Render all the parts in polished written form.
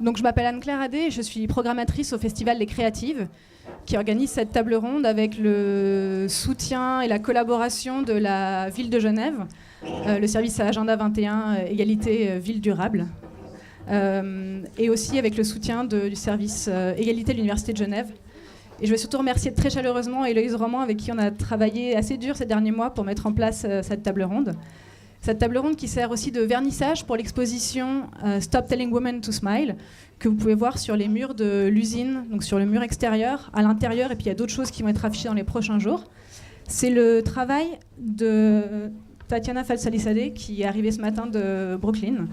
Donc, je m'appelle Anne-Claire Adé et je suis programmatrice au Festival des Créatives, qui organise cette table ronde avec le soutien et la collaboration de la ville de Genève, le service à Agenda 21, Égalité Ville Durable, et aussi avec le soutien du service Égalité de l'Université de Genève. Et je vais surtout remercier très chaleureusement Héloïse Roman, avec qui on a travaillé assez dur ces derniers mois pour mettre en place cette table ronde. Cette table ronde qui sert aussi de vernissage pour l'exposition Stop Telling Women to Smile, que vous pouvez voir sur les murs de l'usine, donc sur le mur extérieur, à l'intérieur, et puis il y a d'autres choses qui vont être affichées dans les prochains jours. C'est le travail de Tatiana Falsalisadeh, qui est arrivée ce matin de Brooklyn,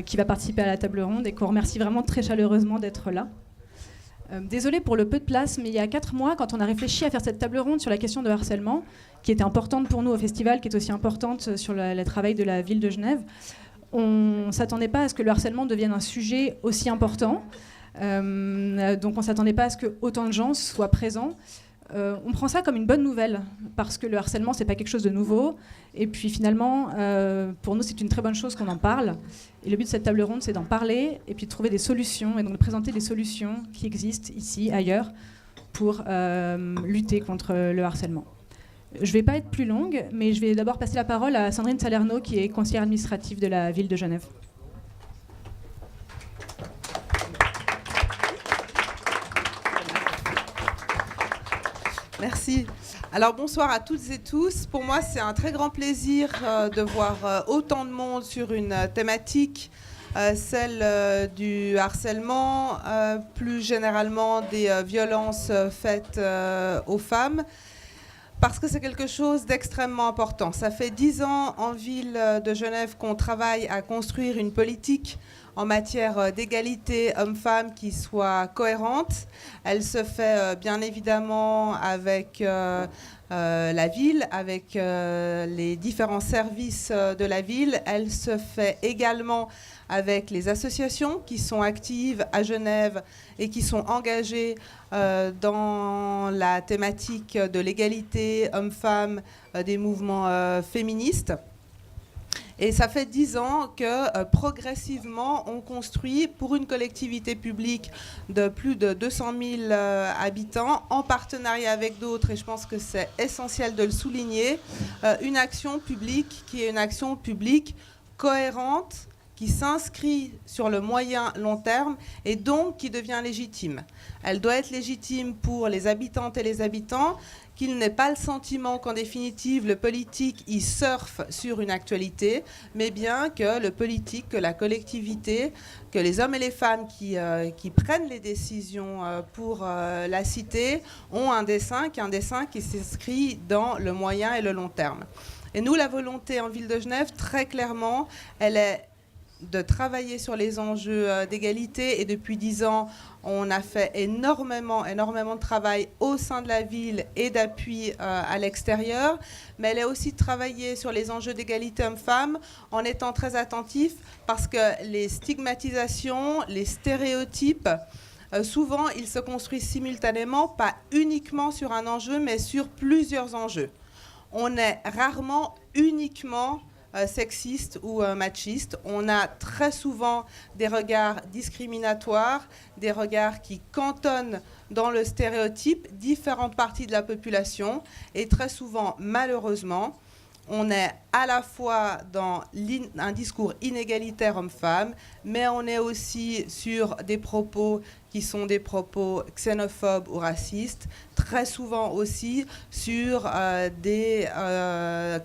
qui va participer à la table ronde et qu'on remercie vraiment très chaleureusement d'être là. Désolée pour le peu de place, mais il y a 4 mois, quand on a réfléchi à faire cette table ronde sur la question de harcèlement, qui était importante pour nous au festival, qui est aussi importante sur le travail de la ville de Genève, on ne s'attendait pas à ce que le harcèlement devienne un sujet aussi important. Donc on ne s'attendait pas à ce que autant de gens soient présents. On prend ça comme une bonne nouvelle, parce que le harcèlement, c'est pas quelque chose de nouveau. Et puis finalement, pour nous, c'est une très bonne chose qu'on en parle. Et le but de cette table ronde, c'est d'en parler, et puis de trouver des solutions, et donc de présenter des solutions qui existent ici, ailleurs, pour lutter contre le harcèlement. Je ne vais pas être plus longue, mais je vais d'abord passer la parole à Sandrine Salerno, qui est conseillère administrative de la ville de Genève. Merci. Alors bonsoir à toutes et tous. Pour moi, c'est un très grand plaisir de voir autant de monde sur une thématique, celle du harcèlement, plus généralement des violences faites aux femmes, parce que c'est quelque chose d'extrêmement important. Ça fait 10 ans en ville de Genève qu'on travaille à construire une politique en matière d'égalité hommes-femmes qui soit cohérente. Elle se fait bien évidemment avec la ville, avec les différents services de la ville. Elle se fait également avec les associations qui sont actives à Genève et qui sont engagées dans la thématique de l'égalité hommes-femmes, des mouvements féministes. Et ça fait 10 ans que progressivement, on construit pour une collectivité publique de plus de 200 000 habitants, en partenariat avec d'autres, et je pense que c'est essentiel de le souligner, une action publique qui est une action publique cohérente, qui s'inscrit sur le moyen long terme et donc qui devient légitime. Elle doit être légitime pour les habitantes et les habitants, qu'il n'ait pas le sentiment qu'en définitive le politique y surfe sur une actualité, mais bien que le politique, que la collectivité, que les hommes et les femmes qui prennent les décisions pour la cité ont un dessein qui s'inscrit dans le moyen et le long terme. Et nous, la volonté en ville de Genève, très clairement, elle est de travailler sur les enjeux d'égalité, et depuis 10 ans, on a fait énormément de travail au sein de la ville et d'appui à l'extérieur, mais elle est aussi de travailler sur les enjeux d'égalité hommes-femmes en étant très attentif, parce que les stigmatisations, les stéréotypes, souvent ils se construisent simultanément, pas uniquement sur un enjeu, mais sur plusieurs enjeux. On est rarement uniquement sexiste ou machiste. On a très souvent des regards discriminatoires, des regards qui cantonnent dans le stéréotype différentes parties de la population, et très souvent, malheureusement, on est à la fois dans un discours inégalitaire homme-femme, mais on est aussi sur des propos qui sont des propos xénophobes ou racistes, très souvent aussi sur des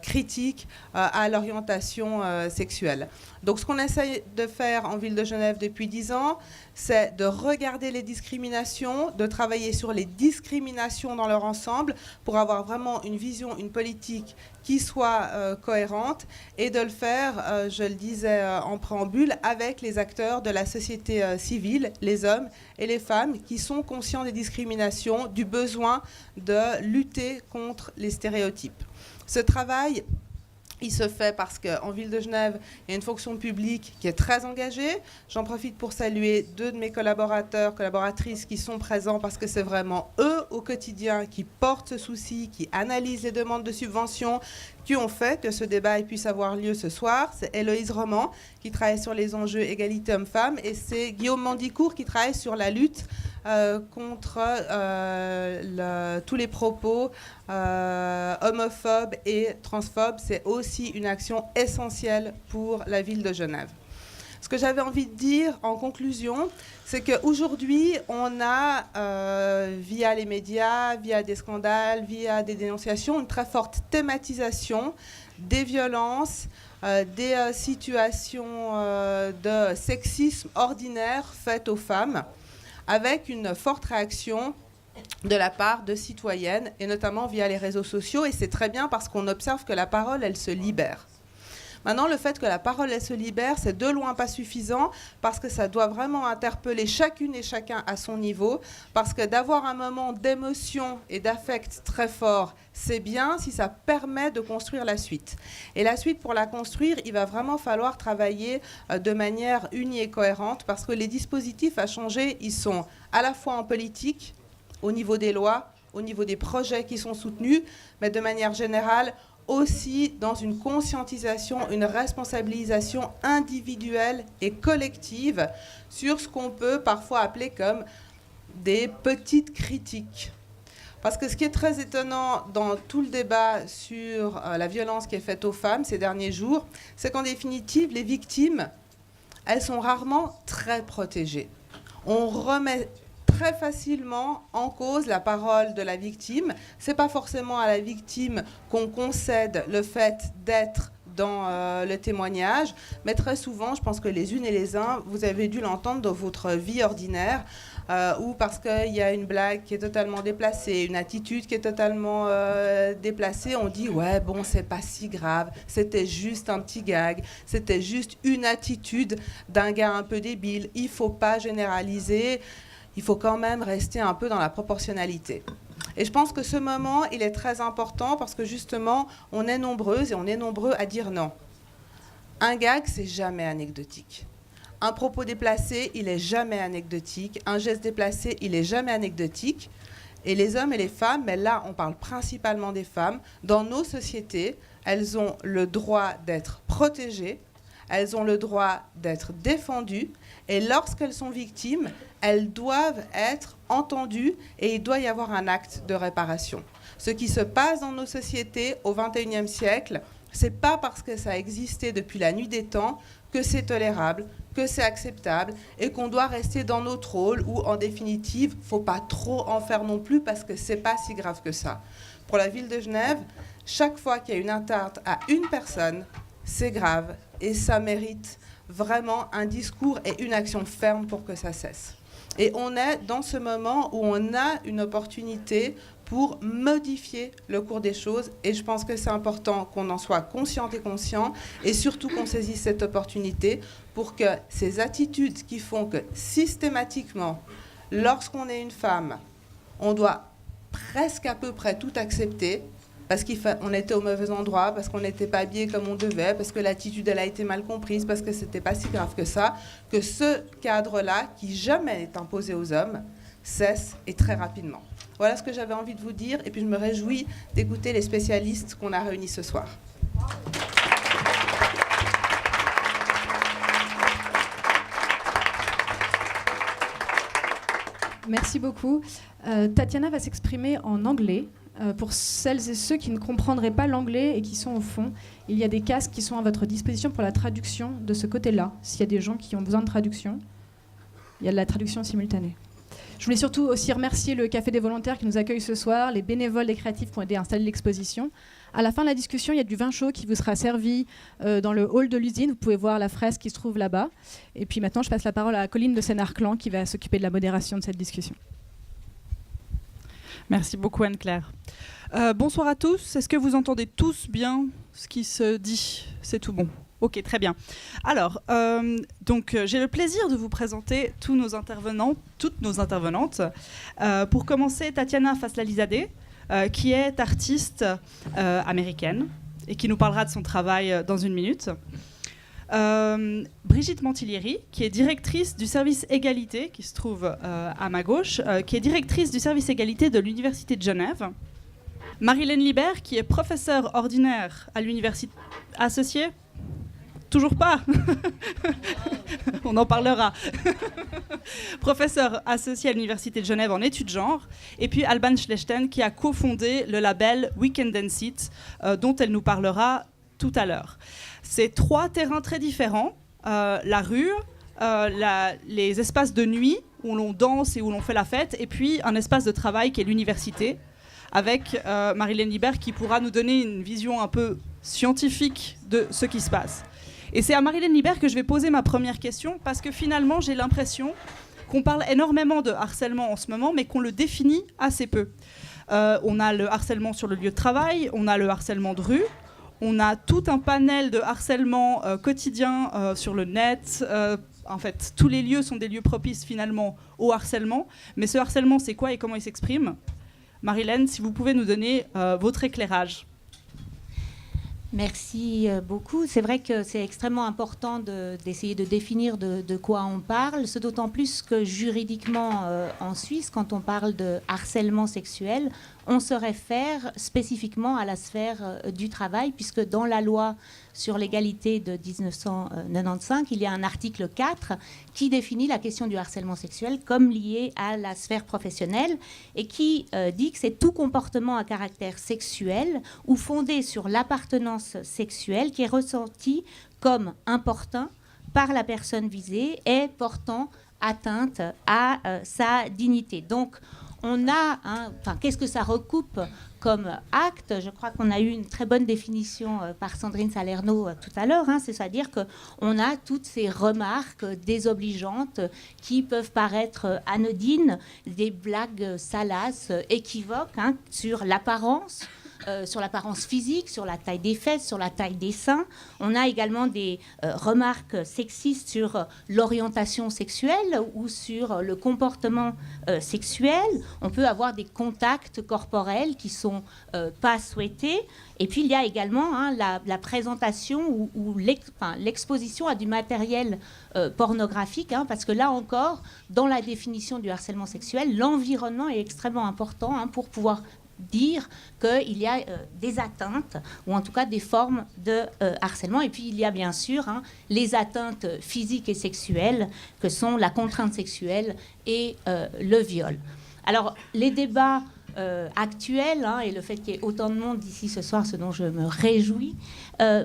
critiques à l'orientation sexuelle. Donc ce qu'on essaye de faire en ville de Genève depuis 10 ans, c'est de regarder les discriminations, de travailler sur les discriminations dans leur ensemble pour avoir vraiment une vision, une politique qui soit cohérente, et de le faire, je le disais en préambule, avec les acteurs de la société civile, les hommes et les femmes qui sont conscients des discriminations, du besoin de lutter contre les stéréotypes. Ce travail, Il se fait parce qu'en ville de Genève, il y a une fonction publique qui est très engagée. J'en profite pour saluer 2 de mes collaboratrices qui sont présents parce que c'est vraiment eux au quotidien qui portent ce souci, qui analysent les demandes de subventions, qui ont fait que ce débat puisse avoir lieu ce soir. C'est Héloïse Roman qui travaille sur les enjeux égalité hommes-femmes et c'est Guillaume Mandicourt qui travaille sur la lutte contre tous les propos homophobes et transphobes. C'est aussi une action essentielle pour la ville de Genève. Ce que j'avais envie de dire en conclusion, c'est qu'aujourd'hui, on a, via les médias, via des scandales, via des dénonciations, une très forte thématisation des violences, des situations de sexisme ordinaire faites aux femmes, avec une forte réaction de la part de citoyennes, et notamment via les réseaux sociaux. Et c'est très bien parce qu'on observe que la parole, elle se libère. Maintenant, le fait que la parole, elle se libère, c'est de loin pas suffisant parce que ça doit vraiment interpeller chacune et chacun à son niveau, parce que d'avoir un moment d'émotion et d'affect très fort, c'est bien si ça permet de construire la suite. Et la suite, pour la construire, il va vraiment falloir travailler de manière unie et cohérente parce que les dispositifs à changer, ils sont à la fois en politique, au niveau des lois, au niveau des projets qui sont soutenus, mais de manière générale, aussi dans une conscientisation, une responsabilisation individuelle et collective sur ce qu'on peut parfois appeler comme des petites critiques. Parce que ce qui est très étonnant dans tout le débat sur la violence qui est faite aux femmes ces derniers jours, c'est qu'en définitive, les victimes, elles sont rarement très protégées. On remet très facilement en cause la parole de la victime. Ce n'est pas forcément à la victime qu'on concède le fait d'être dans le témoignage, mais très souvent, je pense que les unes et les uns, vous avez dû l'entendre dans votre vie ordinaire, ou parce qu'il y a une blague qui est totalement déplacée, une attitude qui est totalement déplacée, on dit « ouais, bon, c'est pas si grave, c'était juste un petit gag, c'était juste une attitude d'un gars un peu débile, il ne faut pas généraliser ». Il faut quand même rester un peu dans la proportionnalité. Et je pense que ce moment, il est très important parce que justement, on est nombreuses et on est nombreux à dire non. Un gag, c'est jamais anecdotique. Un propos déplacé, il est jamais anecdotique. Un geste déplacé, il est jamais anecdotique. Et les hommes et les femmes, mais là, on parle principalement des femmes, dans nos sociétés, elles ont le droit d'être protégées, elles ont le droit d'être défendues, et lorsqu'elles sont victimes, elles doivent être entendues et il doit y avoir un acte de réparation. Ce qui se passe dans nos sociétés au XXIe siècle, ce n'est pas parce que ça a existé depuis la nuit des temps que c'est tolérable, que c'est acceptable et qu'on doit rester dans notre rôle où, en définitive, il ne faut pas trop en faire non plus parce que ce n'est pas si grave que ça. Pour la ville de Genève, chaque fois qu'il y a une atteinte à une personne, c'est grave et ça mérite vraiment un discours et une action ferme pour que ça cesse. Et on est dans ce moment où on a une opportunité pour modifier le cours des choses. Et je pense que c'est important qu'on en soit consciente et conscient et surtout qu'on saisisse cette opportunité pour que ces attitudes qui font que systématiquement, lorsqu'on est une femme, on doit presque à peu près tout accepter parce qu'on était au mauvais endroit, parce qu'on n'était pas habillé comme on devait, parce que l'attitude elle a été mal comprise, parce que c'était pas si grave que ça, que ce cadre-là, qui jamais est imposé aux hommes, cesse et très rapidement. Voilà ce que j'avais envie de vous dire, et puis je me réjouis d'écouter les spécialistes qu'on a réunis ce soir. Merci beaucoup. Tatiana va s'exprimer en anglais. Pour celles et ceux qui ne comprendraient pas l'anglais et qui sont au fond, il y a des casques qui sont à votre disposition pour la traduction de ce côté-là. S'il y a des gens qui ont besoin de traduction, il y a de la traduction simultanée. Je voulais surtout aussi remercier le Café des volontaires qui nous accueille ce soir, les bénévoles, les créatifs qui ont aidé à installer l'exposition. À la fin de la discussion, il y a du vin chaud qui vous sera servi dans le hall de l'usine. Vous pouvez voir la fresque qui se trouve là-bas. Et puis maintenant, je passe la parole à Colline de Sénarclan qui va s'occuper de la modération de cette discussion. Merci beaucoup Anne-Claire. Bonsoir à tous. Est-ce que vous entendez tous bien ce qui se dit ? C'est tout bon. Ok, très bien. Alors, j'ai le plaisir de vous présenter tous nos intervenants, toutes nos intervenantes. Pour commencer, Tatiana Faslalizadeh, qui est artiste américaine et qui nous parlera de son travail dans une minute. Brigitte Mantillieri, qui est directrice du service égalité, qui se trouve à ma gauche, qui est directrice du service égalité de l'Université de Genève. Marie-Hélène Libert, qui est professeure ordinaire à l'université associée. Toujours pas. On en parlera. Professeur associé à l'Université de Genève en études genre. Et puis Alban Schlechten, qui a cofondé le label Weekend and Sit, dont elle nous parlera tout à l'heure. C'est 3 terrains très différents. La rue, les espaces de nuit où l'on danse et où l'on fait la fête, et puis un espace de travail qui est l'université, avec Marie-Hélène Libert qui pourra nous donner une vision un peu scientifique de ce qui se passe. Et c'est à Marie-Hélène Libert que je vais poser ma première question, parce que finalement, j'ai l'impression qu'on parle énormément de harcèlement en ce moment, mais qu'on le définit assez peu. On a le harcèlement sur le lieu de travail, on a le harcèlement de rue, on a tout un panel de harcèlement quotidien sur le net. En fait, tous les lieux sont des lieux propices finalement au harcèlement. Mais ce harcèlement, c'est quoi et comment il s'exprime ? Marie-Hélène, si vous pouvez nous donner votre éclairage. Merci beaucoup. C'est vrai que c'est extrêmement important d'essayer de définir de quoi on parle, ce d'autant plus que juridiquement en Suisse, quand on parle de harcèlement sexuel, on se réfère spécifiquement à la sphère du travail, puisque dans la loi sur l'égalité de 1995, il y a un article 4 qui définit la question du harcèlement sexuel comme lié à la sphère professionnelle et qui dit que c'est tout comportement à caractère sexuel ou fondé sur l'appartenance sexuelle qui est ressenti comme important par la personne visée et portant atteinte à sa dignité. Donc, on a, qu'est-ce que ça recoupe comme acte ? Je crois qu'on a eu une très bonne définition par Sandrine Salerno tout à l'heure, c'est-à-dire qu'on a toutes ces remarques désobligeantes qui peuvent paraître anodines, des blagues salaces, équivoques sur l'apparence physique, sur la taille des fesses, sur la taille des seins. On a également des remarques sexistes sur l'orientation sexuelle ou sur le comportement sexuel. On peut avoir des contacts corporels qui sont pas souhaités. Et puis il y a également la présentation ou l'exposition à du matériel pornographique, parce que là encore, dans la définition du harcèlement sexuel, l'environnement est extrêmement important pour pouvoir dire qu'il y a des atteintes ou en tout cas des formes de harcèlement. Et puis il y a bien sûr les atteintes physiques et sexuelles que sont la contrainte sexuelle et le viol. Alors les débats actuels et le fait qu'il y ait autant de monde ici ce soir, ce dont je me réjouis,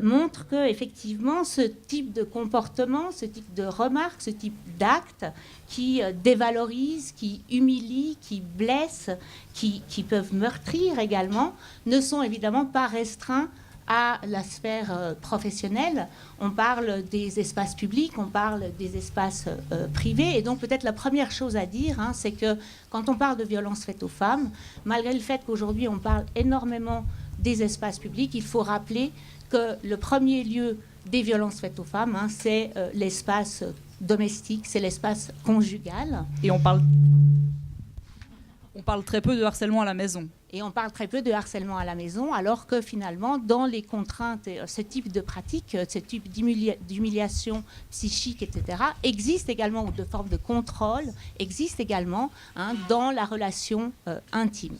montre que effectivement ce type de comportement, ce type de remarques, ce type d'actes qui dévalorisent, qui humilient, qui blessent, qui peuvent meurtrir également, ne sont évidemment pas restreints à la sphère professionnelle. On parle des espaces publics, on parle des espaces privés. Et donc peut-être la première chose à dire, c'est que quand on parle de violences faites aux femmes, malgré le fait qu'aujourd'hui on parle énormément des espaces publics, il faut rappeler que le premier lieu des violences faites aux femmes, c'est l'espace domestique, c'est l'espace conjugal. Et on parle très peu de harcèlement à la maison. Et on parle très peu de harcèlement à la maison, alors que finalement, dans les contraintes, ce type de pratique, ce type d'humiliation psychique, etc., existe également, ou de forme de contrôle, existe également dans la relation intime.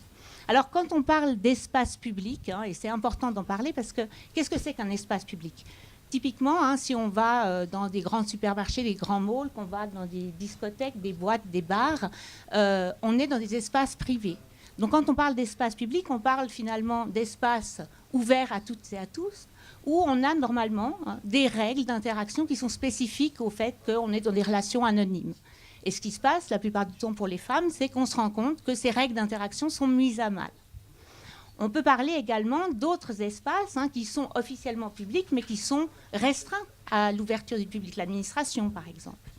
Alors, quand on parle d'espace public, et c'est important d'en parler, parce que qu'est-ce que c'est qu'un espace public ? Typiquement, si on va dans des grands supermarchés, des grands malls, qu'on va dans des discothèques, des boîtes, des bars, on est dans des espaces privés. Donc quand on parle d'espace public, on parle finalement d'espace ouvert à toutes et à tous, où on a normalement des règles d'interaction qui sont spécifiques au fait qu'on est dans des relations anonymes. Et ce qui se passe la plupart du temps pour les femmes, c'est qu'on se rend compte que ces règles d'interaction sont mises à mal. On peut parler également d'autres espaces qui sont officiellement publics, mais qui sont restreints à l'ouverture du public, l'administration par exemple.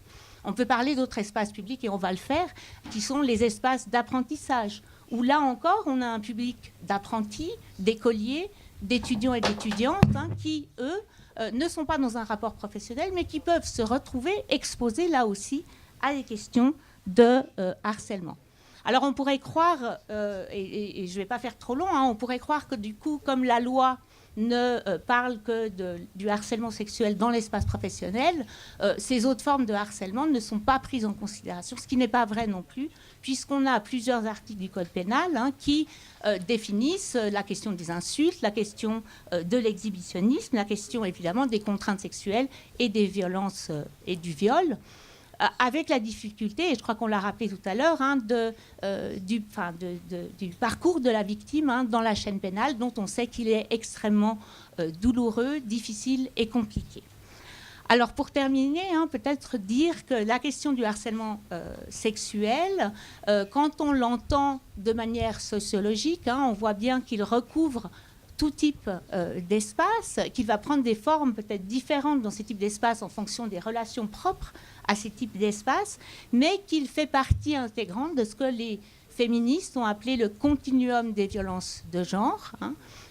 On peut parler d'autres espaces publics, et on va le faire, qui sont les espaces d'apprentissage, où là encore, on a un public d'apprentis, d'écoliers, d'étudiants et d'étudiantes, qui, eux, ne sont pas dans un rapport professionnel, mais qui peuvent se retrouver exposés, là aussi, à des questions de harcèlement. Alors on pourrait croire, et je ne vais pas faire trop long, on pourrait croire que du coup, comme la loi ne parle que du harcèlement sexuel dans l'espace professionnel, ces autres formes de harcèlement ne sont pas prises en considération, ce qui n'est pas vrai non plus, puisqu'on a plusieurs articles du Code pénal qui définissent la question des insultes, la question de l'exhibitionnisme, la question évidemment des contraintes sexuelles et des violences et du viol. Avec la difficulté, et je crois qu'on l'a rappelé tout à l'heure, du parcours de la victime dans la chaîne pénale, dont on sait qu'il est extrêmement douloureux, difficile et compliqué. Alors pour terminer, peut-être dire que la question du harcèlement sexuel, quand on l'entend de manière sociologique, on voit bien qu'il recouvre tout type d'espace, qu'il va prendre des formes peut-être différentes dans ces types d'espaces en fonction des relations propres à ces types d'espaces, mais qu'il fait partie intégrante de ce que les féministes ont appelé le continuum des violences de genre,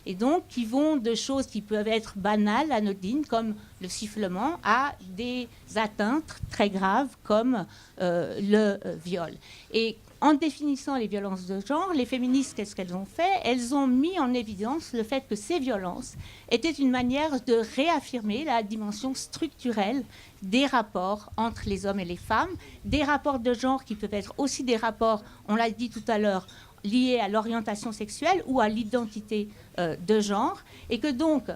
et donc qui vont de choses qui peuvent être banales, anodines, comme le sifflement, à des atteintes très graves comme le viol. Et en définissant les violences de genre, les féministes, qu'est-ce qu'elles ont fait? Elles ont mis en évidence le fait que ces violences étaient une manière de réaffirmer la dimension structurelle des rapports entre les hommes et les femmes, des rapports de genre qui peuvent être aussi des rapports, on l'a dit tout à l'heure, liés à l'orientation sexuelle ou à l'identité de genre, et que donc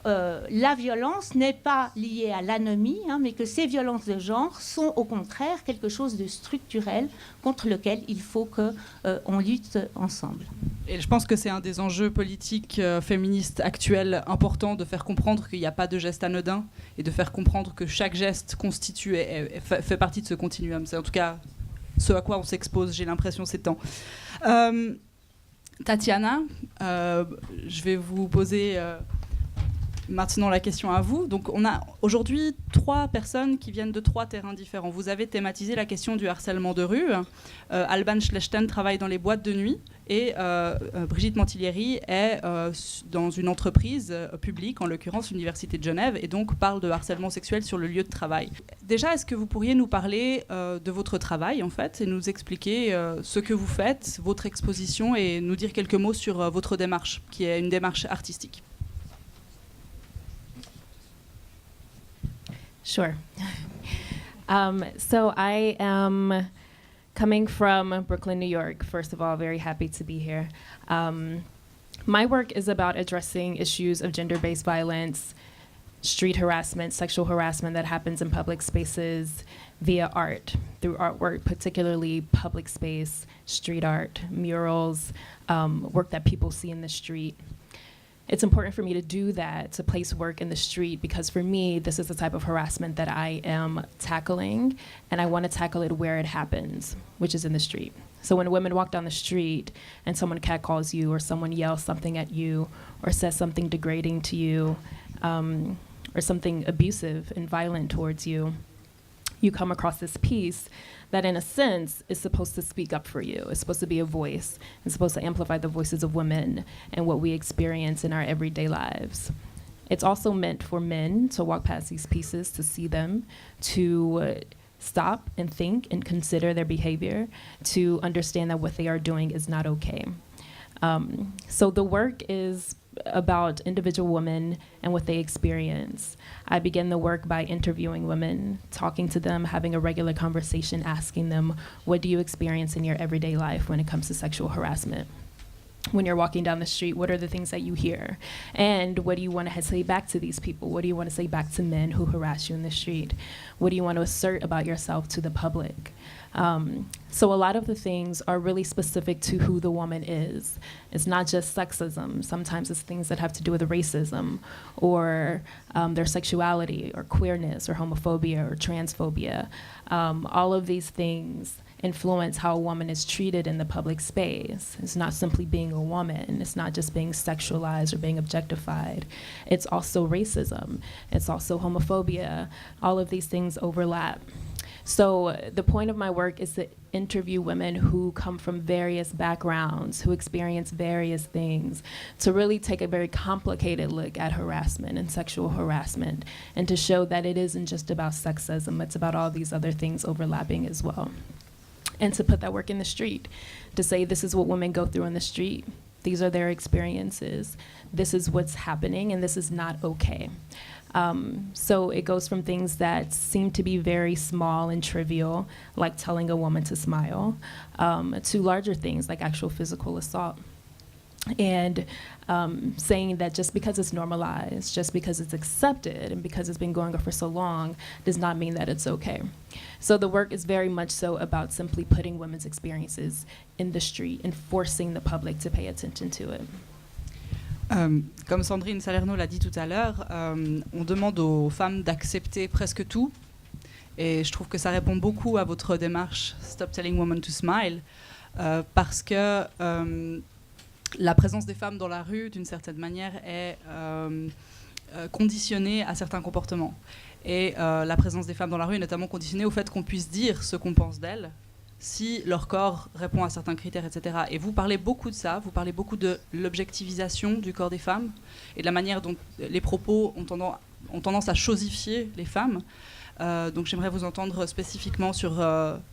la violence n'est pas liée à l'anomie, mais que ces violences de genre sont au contraire quelque chose de structurel contre lequel il faut qu'on lutte ensemble. Et je pense que c'est un des enjeux politiques féministes actuels importants, de faire comprendre qu'il n'y a pas de geste anodin et de faire comprendre que chaque geste constitue et fait partie de ce continuum. C'est en tout cas ce à quoi on s'expose, j'ai l'impression, ces temps. Tatiana, je vais vous poser maintenant la question à vous. Donc on a aujourd'hui 3 personnes qui viennent de 3 terrains différents. Vous avez thématisé la question du harcèlement de rue. Alban Schlechten travaille dans les boîtes de nuit et Brigitte Mantilieri est dans une entreprise publique, en l'occurrence l'Université de Genève, et donc parle de harcèlement sexuel sur le lieu de travail. Déjà, est-ce que vous pourriez nous parler de votre travail en fait et nous expliquer ce que vous faites, votre exposition, et nous dire quelques mots sur votre démarche, qui est une démarche artistique? Sure. So I am coming from Brooklyn, New York. First of all, very happy to be here. My work is about addressing issues of gender-based violence, street harassment, sexual harassment that happens in public spaces via art, through artwork, particularly public space, street art, murals, work that people see in the street. It's important for me to do that, to place work in the street, because for me, this is the type of harassment that I am tackling, and I want to tackle it where it happens, which is in the street. So when women walk down the street and someone catcalls you, or someone yells something at you, or says something degrading to you, or something abusive and violent towards you, you come across this piece that in a sense is supposed to speak up for you. It's supposed to be a voice. It's supposed to amplify the voices of women and what we experience in our everyday lives. It's also meant for men to walk past these pieces, to see them, to stop and think and consider their behavior, to understand that what they are doing is not okay. So the work is about individual women and what they experience. I begin the work by interviewing women, talking to them, having a regular conversation, asking them, what do you experience in your everyday life when it comes to sexual harassment? When you're walking down the street, what are the things that you hear? And what do you want to say back to these people? What do you want to say back to men who harass you in the street? What do you want to assert about yourself to the public? So a lot of the things are really specific to who the woman is. It's not just sexism. Sometimes it's things that have to do with racism or their sexuality or queerness or homophobia or transphobia. All of these things influence how a woman is treated in the public space. It's not simply being a woman. It's not just being sexualized or being objectified. It's also racism. It's also homophobia. All of these things overlap. So the point of my work is to interview women who come from various backgrounds, who experience various things, to really take a very complicated look at harassment and sexual harassment, and to show that it isn't just about sexism, it's about all these other things overlapping as well. And to put that work in the street, to say this is what women go through in the street. These are their experiences. This is what's happening, and this is not okay. So it goes from things that seem to be very small and trivial, like telling a woman to smile, to larger things like actual physical assault. And saying that just because it's normalized, just because it's accepted, and because it's been going on for so long, does not mean that it's okay. So the work is very much so about simply putting women's experiences in the street and forcing the public to pay attention to it. Comme Sandrine Salerno l'a dit tout à l'heure, on demande aux femmes d'accepter presque tout. Et je trouve que ça répond beaucoup à votre démarche Stop Telling Women to Smile, parce que la présence des femmes dans la rue, d'une certaine manière, est conditionnée à certains comportements. Et la présence des femmes dans la rue est notamment conditionnée au fait qu'on puisse dire ce qu'on pense d'elles, si leur corps répond à certains critères, etc. Et vous parlez beaucoup de ça, vous parlez beaucoup de l'objectivisation du corps des femmes et de la manière dont les propos ont tendance à chosifier les femmes. Donc j'aimerais vous entendre spécifiquement sur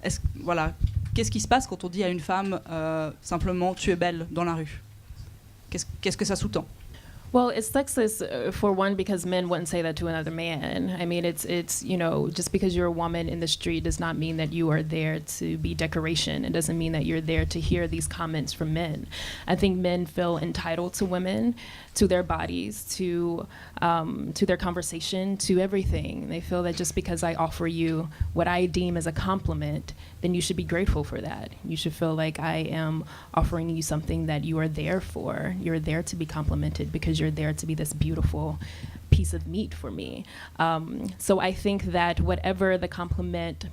qu'est-ce qui se passe quand on dit à une femme simplement « tu es belle » dans la rue. Qu'est-ce que ça sous-tend? Well, it's sexist for one because men wouldn't say that to another man. I mean, it's just because you're a woman in the street does not mean that you are there to be decoration. It doesn't mean that you're there to hear these comments from men. I think men feel entitled to women, to their bodies, to their conversation, to everything. They feel that just because I offer you what I deem as a compliment, then you should be grateful for that. You should feel like I am offering you something that you are there for. You're there to be complimented because you're there to be this beautiful piece of meat for me. So I think that whatever the compliment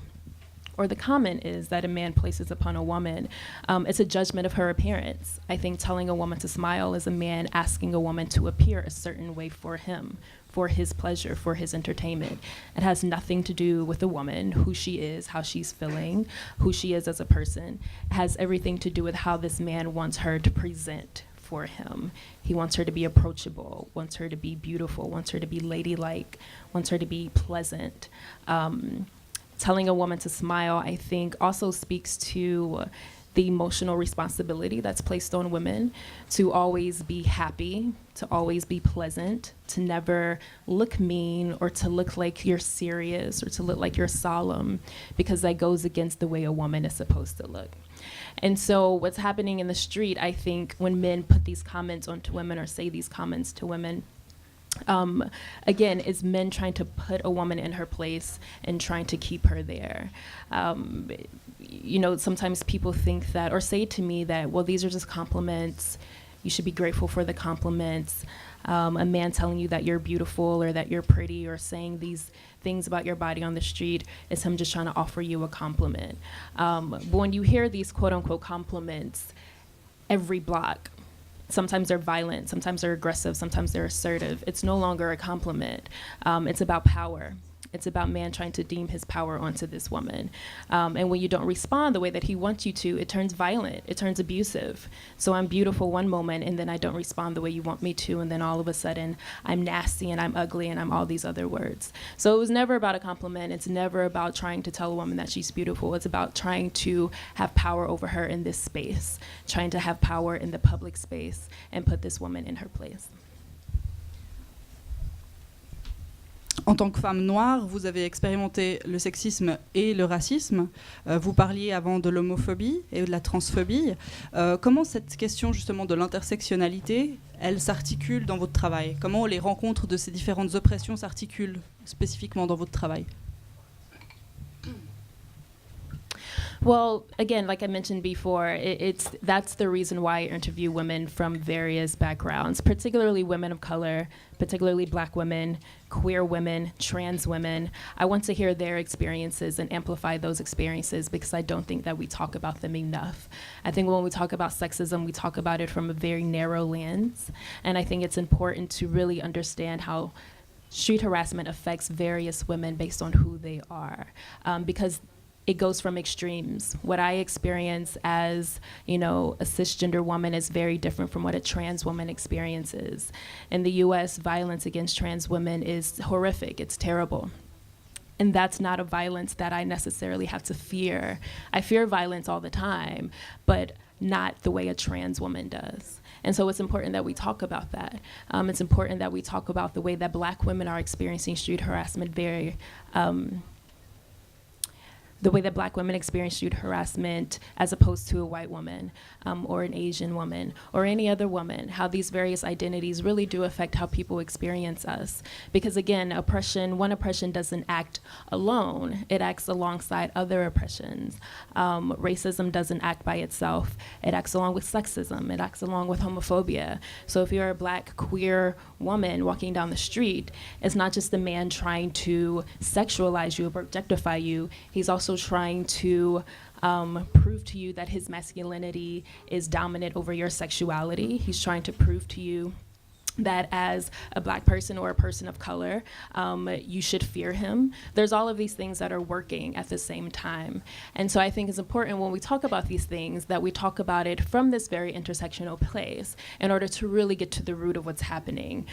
or the comment is that a man places upon a woman, it's a judgment of her appearance. I think telling a woman to smile is a man asking a woman to appear a certain way for him, for his pleasure, for his entertainment. It has nothing to do with the woman, who she is, how she's feeling, who she is as a person. It has everything to do with how this man wants her to present for him. He wants her to be approachable, wants her to be beautiful, wants her to be ladylike, wants her to be pleasant. Telling a woman to smile, I think, also speaks to the emotional responsibility that's placed on women to always be happy, to always be pleasant, to never look mean or to look like you're serious or to look like you're solemn, because that goes against the way a woman is supposed to look. And so what's happening in the street, I think, when men put these comments onto women or say these comments to women, again, is men trying to put a woman in her place and trying to keep her there. Sometimes people think that, or say to me that, well, these are just compliments. You should be grateful for the compliments. A man telling you that you're beautiful or that you're pretty or saying these things about your body on the street is him just trying to offer you a compliment. But when you hear these quote-unquote compliments every block, sometimes they're violent, sometimes they're aggressive, sometimes they're assertive. It's no longer a compliment. It's about power. It's about man trying to deem his power onto this woman. And when you don't respond the way that he wants you to, it turns violent, it turns abusive. So I'm beautiful one moment and then I don't respond the way you want me to, and then all of a sudden I'm nasty and I'm ugly and I'm all these other words. So it was never about a compliment. It's never about trying to tell a woman that she's beautiful. It's about trying to have power over her in this space, trying to have power in the public space and put this woman in her place. En tant que femme noire, vous avez expérimenté le sexisme et le racisme. Vous parliez avant de l'homophobie et de la transphobie. Comment cette question justement de l'intersectionnalité, elle s'articule dans votre travail? Comment les rencontres de ces différentes oppressions s'articulent spécifiquement dans votre travail? Well, again, like I mentioned before, that's the reason why I interview women from various backgrounds, particularly women of color, particularly Black women, queer women, trans women. I want to hear their experiences and amplify those experiences because I don't think that we talk about them enough. I think when we talk about sexism, we talk about it from a very narrow lens, and I think it's important to really understand how street harassment affects various women based on who they are, because it goes from extremes. What I experience as, a cisgender woman is very different from what a trans woman experiences. In the US, violence against trans women is horrific, it's terrible. And that's not a violence that I necessarily have to fear. I fear violence all the time, but not the way a trans woman does. And so it's important that we talk about that. It's important that we talk about the way that Black women are experiencing street harassment the way that Black women experience street harassment as opposed to a white woman or an Asian woman or any other woman, how these various identities really do affect how people experience us. Because again, one oppression doesn't act alone, it acts alongside other oppressions. Racism doesn't act by itself, it acts along with sexism, it acts along with homophobia. So if you're a Black queer woman walking down the street, it's not just a man trying to sexualize you or objectify you, he's also trying to prove to you that his masculinity is dominant over your sexuality. He's trying to prove to you that as a Black person or a person of color, you should fear him. There's all of these things that are working at the same time. And so I think it's important when we talk about these things that we talk about it from this very intersectional place in order to really get to the root of what's happening.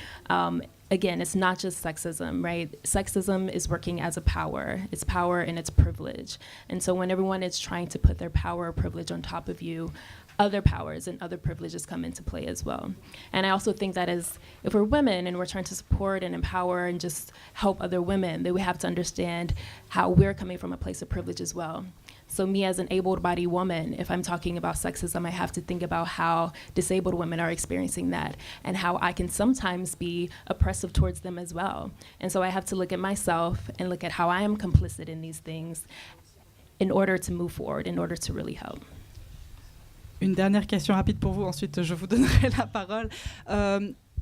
Again, it's not just sexism, right? Sexism is working as a power. It's power and it's privilege. And so when everyone is trying to put their power or privilege on top of you, other powers and other privileges come into play as well. And I also think that if we're women and we're trying to support and empower and just help other women, that we have to understand how we're coming from a place of privilege as well. So me as an able-bodied woman, if I'm talking about sexism, I have to think about how disabled women are experiencing that and how I can sometimes be oppressive towards them as well. And so I have to look at myself and look at how I am complicit in these things in order to move forward, in order to really help. Une dernière question rapide pour vous, ensuite je vous donnerai la parole.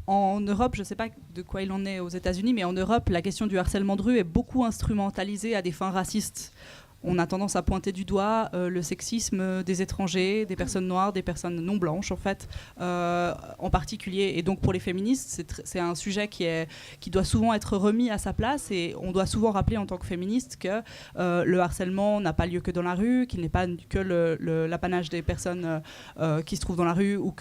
En Europe, je ne sais pas de quoi il en est aux États-Unis, mais en Europe, la question du harcèlement de rue est beaucoup instrumentalisée à des fins racistes. On a tendance à pointer du doigt le sexisme des étrangers, des personnes noires, des personnes non blanches en fait, en particulier. Et donc pour les féministes, c'est un sujet qui doit souvent être remis à sa place et on doit souvent rappeler en tant que féministe que le harcèlement n'a pas lieu que dans la rue, qu'il n'est pas que l'apanage des personnes qui se trouvent dans la rue ou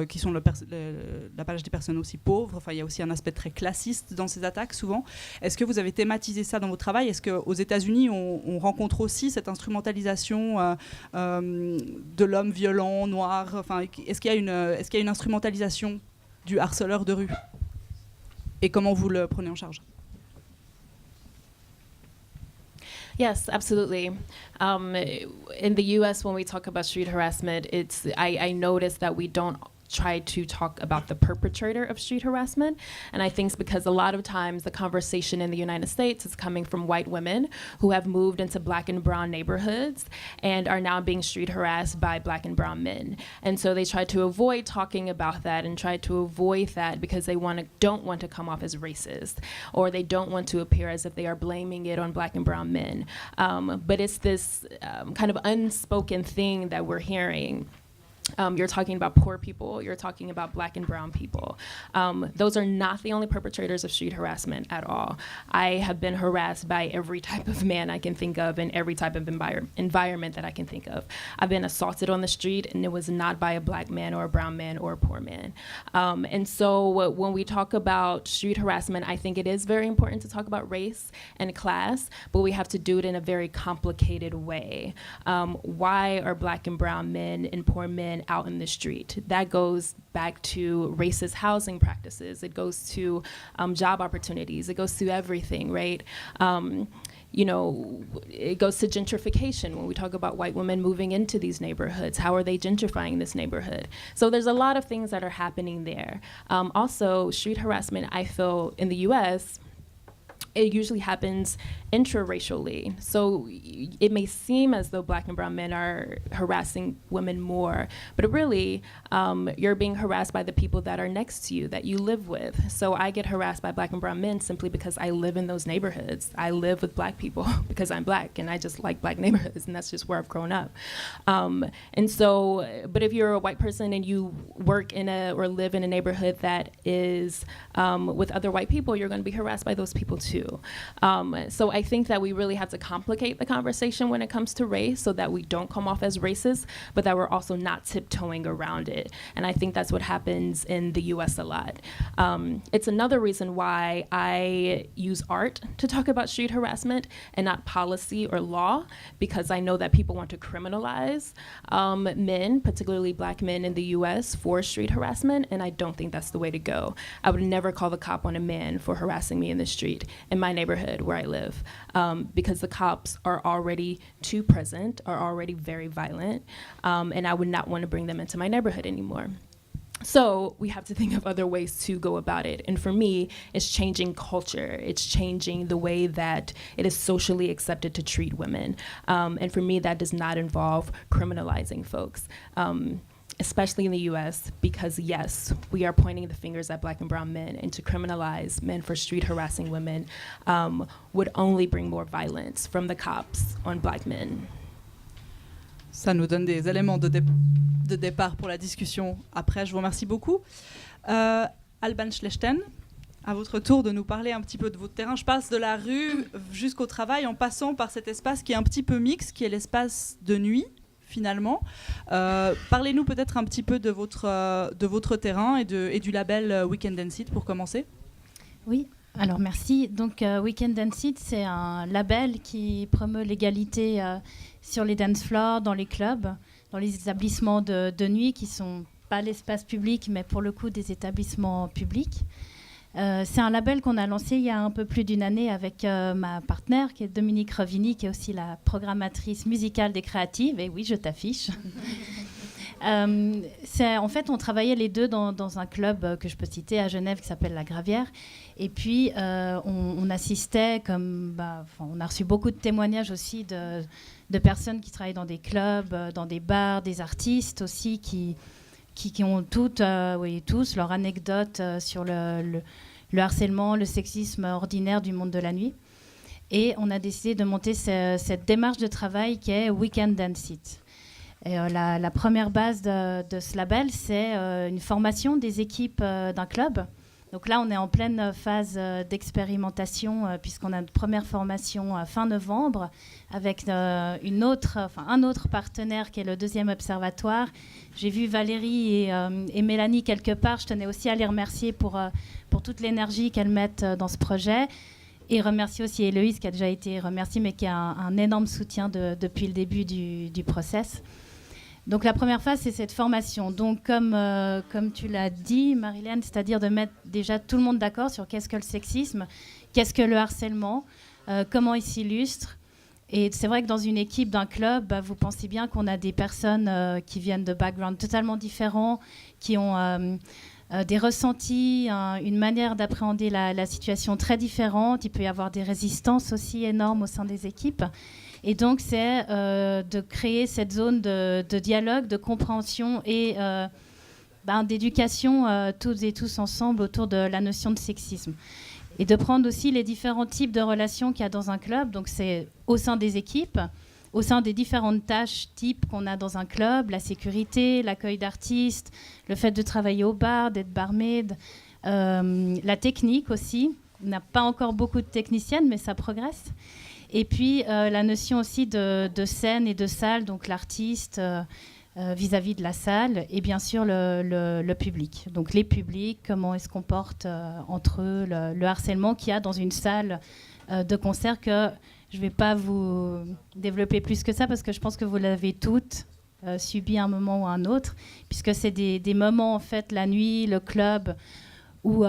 qui sont l'apanage des personnes aussi pauvres. Enfin, il y a aussi un aspect très classiste dans ces attaques souvent. Est-ce que vous avez thématisé ça dans votre travail? Est-ce qu'aux États-Unis, on rencontre aussi cette instrumentalisation de l'homme violent, noir, enfin, est-ce qu'il y a une instrumentalisation du harceleur de rue? Et comment vous le prenez en charge? Yes, absolutely. In the US, when we talk about street harassment, I notice that we don't try to talk about the perpetrator of street harassment. And I think it's because a lot of times the conversation in the United States is coming from white women who have moved into Black and brown neighborhoods and are now being street harassed by Black and brown men. And so they try to avoid talking about that and try to avoid that because they don't want to come off as racist, or they don't want to appear as if they are blaming it on Black and brown men. But it's this kind of unspoken thing that we're hearing. You're talking about poor people, you're talking about Black and brown people. Those are not the only perpetrators of street harassment at all. I have been harassed by every type of man I can think of in every type of environment that I can think of. I've been assaulted on the street and it was not by a Black man or a brown man or a poor man. And so when we talk about street harassment, I think it is very important to talk about race and class, but we have to do it in a very complicated way. Why are Black and brown men and poor men out in the street? That goes back to racist housing practices. It goes to job opportunities. It goes to everything, right? You know, it goes to gentrification. When we talk about white women moving into these neighborhoods, how are they gentrifying this neighborhood? So there's a lot of things that are happening there. Also, street harassment, I feel, in the US, it usually happens intraracially. So it may seem as though Black and brown men are harassing women more, but really you're being harassed by the people that are next to you, that you live with. So I get harassed by Black and brown men simply because I live in those neighborhoods. I live with Black people because I'm Black and I just like Black neighborhoods, and that's just where I've grown up. And so, but if you're a white person and you work in or live in a neighborhood that is with other white people, you're going to be harassed by those people too. too. So I think that we really have to complicate the conversation when it comes to race so that we don't come off as racist, but that we're also not tiptoeing around it. And I think that's what happens in the US a lot. It's another reason why I use art to talk about street harassment and not policy or law, because I know that people want to criminalize men, particularly Black men in the US, for street harassment, and I don't think that's the way to go. I would never call the cop on a man for harassing me in the street in my neighborhood where I live, because the cops are already too present, are already very violent, and I would not want to bring them into my neighborhood anymore. So we have to think of other ways to go about it. And for me, it's changing culture. It's changing the way that it is socially accepted to treat women. And for me, that does not involve criminalizing folks, especially in the US, because yes, we are pointing the fingers at Black and brown men, and to criminalize men for street harassing women would only bring more violence from the cops on Black men. Ça nous donne des éléments de départ pour la discussion après. Je vous remercie beaucoup. Alban Schlechten, à votre tour de nous parler un petit peu de votre terrain. Je passe de la rue jusqu'au travail en passant par cet espace qui est un petit peu mixte, qui est l'espace de nuit, finalement. Parlez-nous peut-être un petit peu de votre terrain et du label Weekend and Sit pour commencer. Oui. Alors merci. Donc Weekend and Sit, c'est un label qui promeut l'égalité sur les dance floors, dans les clubs, dans les établissements de nuit qui sont pas l'espace public, mais pour le coup des établissements publics. C'est un label qu'on a lancé il y a un peu plus d'une année avec ma partenaire qui est Dominique Rovini, qui est aussi la programmatrice musicale des créatives. Et oui, je t'affiche. En fait, on travaillait les deux dans un club que je peux citer à Genève qui s'appelle La Gravière. Et puis, on assistait on a reçu beaucoup de témoignages aussi de personnes qui travaillent dans des clubs, dans des bars, des artistes aussi qui ont tous leur anecdote sur le harcèlement, le sexisme ordinaire du monde de la nuit. Et on a décidé de monter cette démarche de travail qui est Weekend and Sit. Et la première base de ce label, c'est une formation des équipes d'un club. Donc là, on est en pleine phase d'expérimentation puisqu'on a notre première formation fin novembre avec un autre partenaire qui est le deuxième observatoire. J'ai vu Valérie et Mélanie quelque part. Je tenais aussi à les remercier pour toute l'énergie qu'elles mettent dans ce projet. Et remercier aussi Héloïse qui a déjà été remerciée mais qui a un énorme soutien depuis le début du process. Donc la première phase, c'est cette formation. Donc comme tu l'as dit, Marilyn, c'est-à-dire de mettre déjà tout le monde d'accord sur qu'est-ce que le sexisme, qu'est-ce que le harcèlement, comment il s'illustre. Et c'est vrai que dans une équipe d'un club, vous pensez bien qu'on a des personnes qui viennent de backgrounds totalement différents, qui ont des ressentis, une manière d'appréhender la situation très différente. Il peut y avoir des résistances aussi énormes au sein des équipes. Et donc, c'est de créer cette zone de dialogue, de compréhension et d'éducation toutes et tous ensemble autour de la notion de sexisme. Et de prendre aussi les différents types de relations qu'il y a dans un club. Donc, c'est au sein des équipes, au sein des différentes tâches types qu'on a dans un club, la sécurité, l'accueil d'artistes, le fait de travailler au bar, d'être barmaid, la technique aussi. On n'a pas encore beaucoup de techniciennes, mais ça progresse. Et puis la notion aussi de scène et de salle, donc l'artiste vis-à-vis de la salle et bien sûr le public. Donc les publics, comment ils se comportent entre eux, le harcèlement qu'il y a dans une salle de concert que je ne vais pas vous développer plus que ça parce que je pense que vous l'avez toutes subi à un moment ou à un autre, puisque c'est des moments en fait, la nuit, le club, où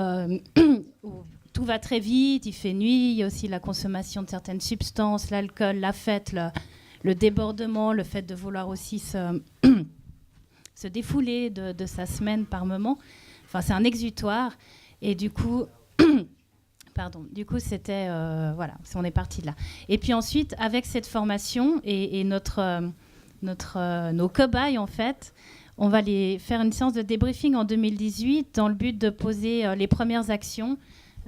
tout va très vite, il fait nuit, il y a aussi la consommation de certaines substances, l'alcool, la fête, le débordement, le fait de vouloir aussi se défouler de sa semaine par moment. Enfin, c'est un exutoire. Et du coup, c'était... voilà, on est parti de là. Et puis ensuite, avec cette formation et nos cobayes, en fait, on va les faire une séance de débriefing en 2018 dans le but de poser les premières actions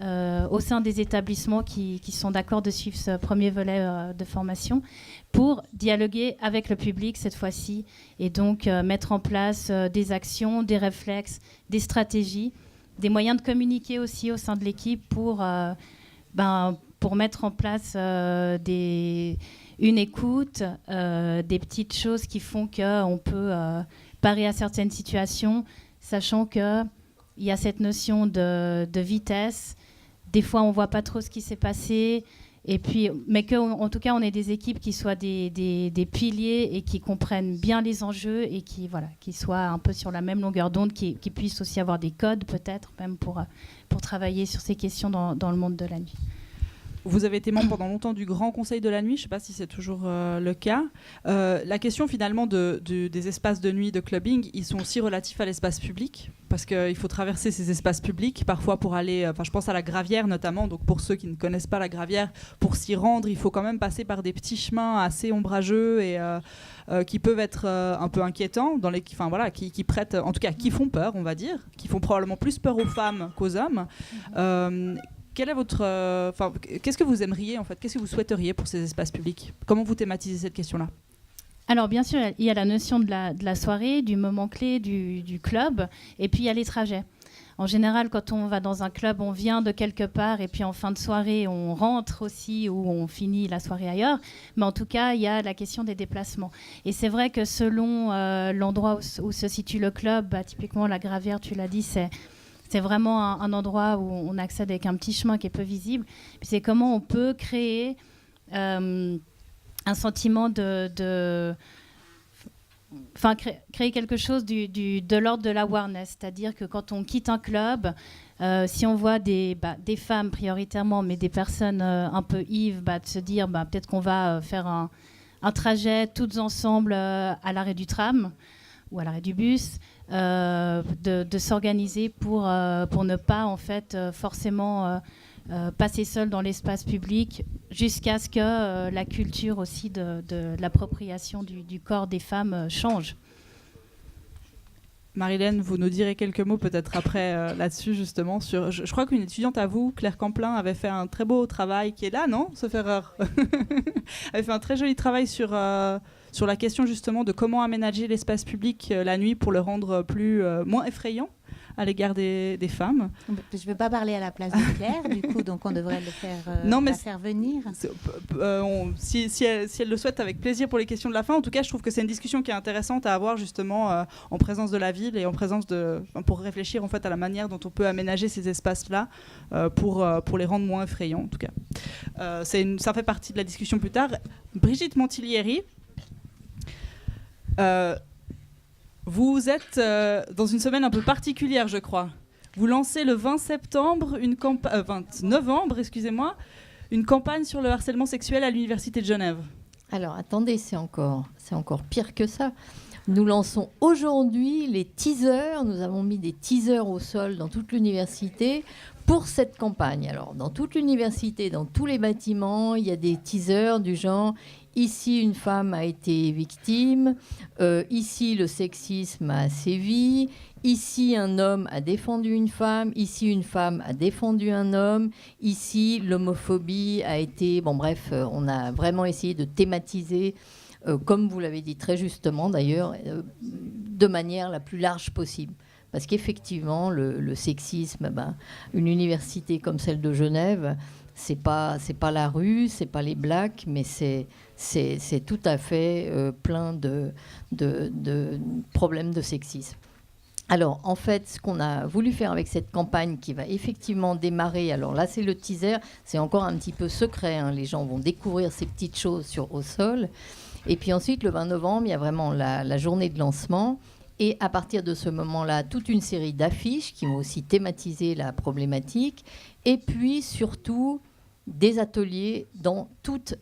au sein des établissements qui sont d'accord de suivre ce premier volet de formation pour dialoguer avec le public cette fois-ci et donc mettre en place des actions, des réflexes, des stratégies, des moyens de communiquer aussi au sein de l'équipe pour pour mettre en place une écoute, des petites choses qui font qu'on peut parer à certaines situations, sachant qu'il y a cette notion de vitesse. Des fois, on ne voit pas trop ce qui s'est passé. Et puis, mais qu'en tout cas, on ait des équipes qui soient des piliers et qui comprennent bien les enjeux et qui soient un peu sur la même longueur d'onde, qui puissent aussi avoir des codes peut-être, même pour travailler sur ces questions dans le monde de la nuit. Vous avez été membre pendant longtemps du Grand Conseil de la Nuit, je ne sais pas si c'est toujours le cas. La question finalement des espaces de nuit, de clubbing, ils sont aussi relatifs à l'espace public, parce qu'il faut traverser ces espaces publics, parfois pour aller, je pense à la Gravière notamment, donc pour ceux qui ne connaissent pas la Gravière, pour s'y rendre, il faut quand même passer par des petits chemins assez ombrageux et qui peuvent être un peu inquiétants, qui prêtent, en tout cas qui font peur, on va dire, qui font probablement plus peur aux femmes qu'aux hommes. Quel est qu'est-ce que vous aimeriez en fait, qu'est-ce que vous souhaiteriez pour ces espaces publics? Comment vous thématisez cette question-là? Alors bien sûr, il y a la notion de la soirée, du moment clé, du club, et puis il y a les trajets. En général, quand on va dans un club, on vient de quelque part, et puis en fin de soirée, on rentre aussi, ou on finit la soirée ailleurs. Mais en tout cas, il y a la question des déplacements. Et c'est vrai que selon l'endroit où se situe le club, typiquement la Gravière, tu l'as dit, c'est vraiment un endroit où on accède avec un petit chemin qui est peu visible. Puis c'est comment on peut créer un sentiment créer quelque chose de l'ordre de l'awareness. C'est-à-dire que quand on quitte un club, si on voit des femmes prioritairement, mais des personnes un peu ivres, de se dire peut-être qu'on va faire un trajet toutes ensemble à l'arrêt du tram ou à l'arrêt du bus, de s'organiser pour ne pas en fait forcément passer seul dans l'espace public, jusqu'à ce que la culture aussi de l'appropriation du corps des femmes change. Marilène, vous nous direz quelques mots peut-être après là-dessus justement. Je crois qu'une étudiante à vous, Claire Camplin, avait fait un très beau travail qui est là, non? Sauf erreur. avait fait un très joli travail sur la question justement de comment aménager l'espace public la nuit pour le rendre moins effrayant à l'égard des femmes. Je ne veux pas parler à la place de Claire, du coup, donc on devrait le faire venir. Si elle le souhaite, avec plaisir pour les questions de la fin. En tout cas, je trouve que c'est une discussion qui est intéressante à avoir justement en présence de la ville et en présence pour réfléchir en fait à la manière dont on peut aménager ces espaces-là pour les rendre moins effrayants. En tout cas, ça fait partie de la discussion plus tard. Brigitte Montilieri. Vous êtes dans une semaine un peu particulière, je crois. Vous lancez le 20 novembre, une campagne sur le harcèlement sexuel à l'Université de Genève. Alors, attendez, c'est encore pire que ça. Nous lançons aujourd'hui les teasers. Nous avons mis des teasers au sol dans toute l'université pour cette campagne. Alors, dans toute l'université, dans tous les bâtiments, il y a des teasers du genre... Ici, une femme a été victime. Ici, le sexisme a sévi. Ici, un homme a défendu une femme. Ici, une femme a défendu un homme. Ici, l'homophobie a été... Bon, bref, on a vraiment essayé de thématiser, comme vous l'avez dit très justement d'ailleurs, de manière la plus large possible. Parce qu'effectivement, le sexisme, une université comme celle de Genève... C'est pas la rue, c'est pas les blacks, mais c'est tout à fait plein de problèmes de sexisme. Alors, en fait, ce qu'on a voulu faire avec cette campagne qui va effectivement démarrer, alors là, c'est le teaser, c'est encore un petit peu secret, hein, les gens vont découvrir ces petites choses au sol. Et puis ensuite, le 20 novembre, il y a vraiment la journée de lancement. Et à partir de ce moment-là, toute une série d'affiches qui vont aussi thématiser la problématique. Et puis, surtout, des ateliers dans toute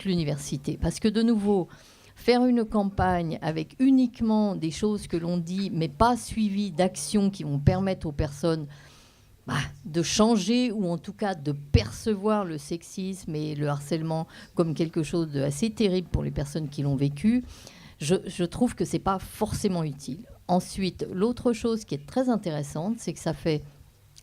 l'université. Parce que, de nouveau, faire une campagne avec uniquement des choses que l'on dit, mais pas suivies d'actions qui vont permettre aux personnes de changer ou en tout cas de percevoir le sexisme et le harcèlement comme quelque chose d'assez terrible pour les personnes qui l'ont vécu, je trouve que ce n'est pas forcément utile. Ensuite, l'autre chose qui est très intéressante, c'est que ça fait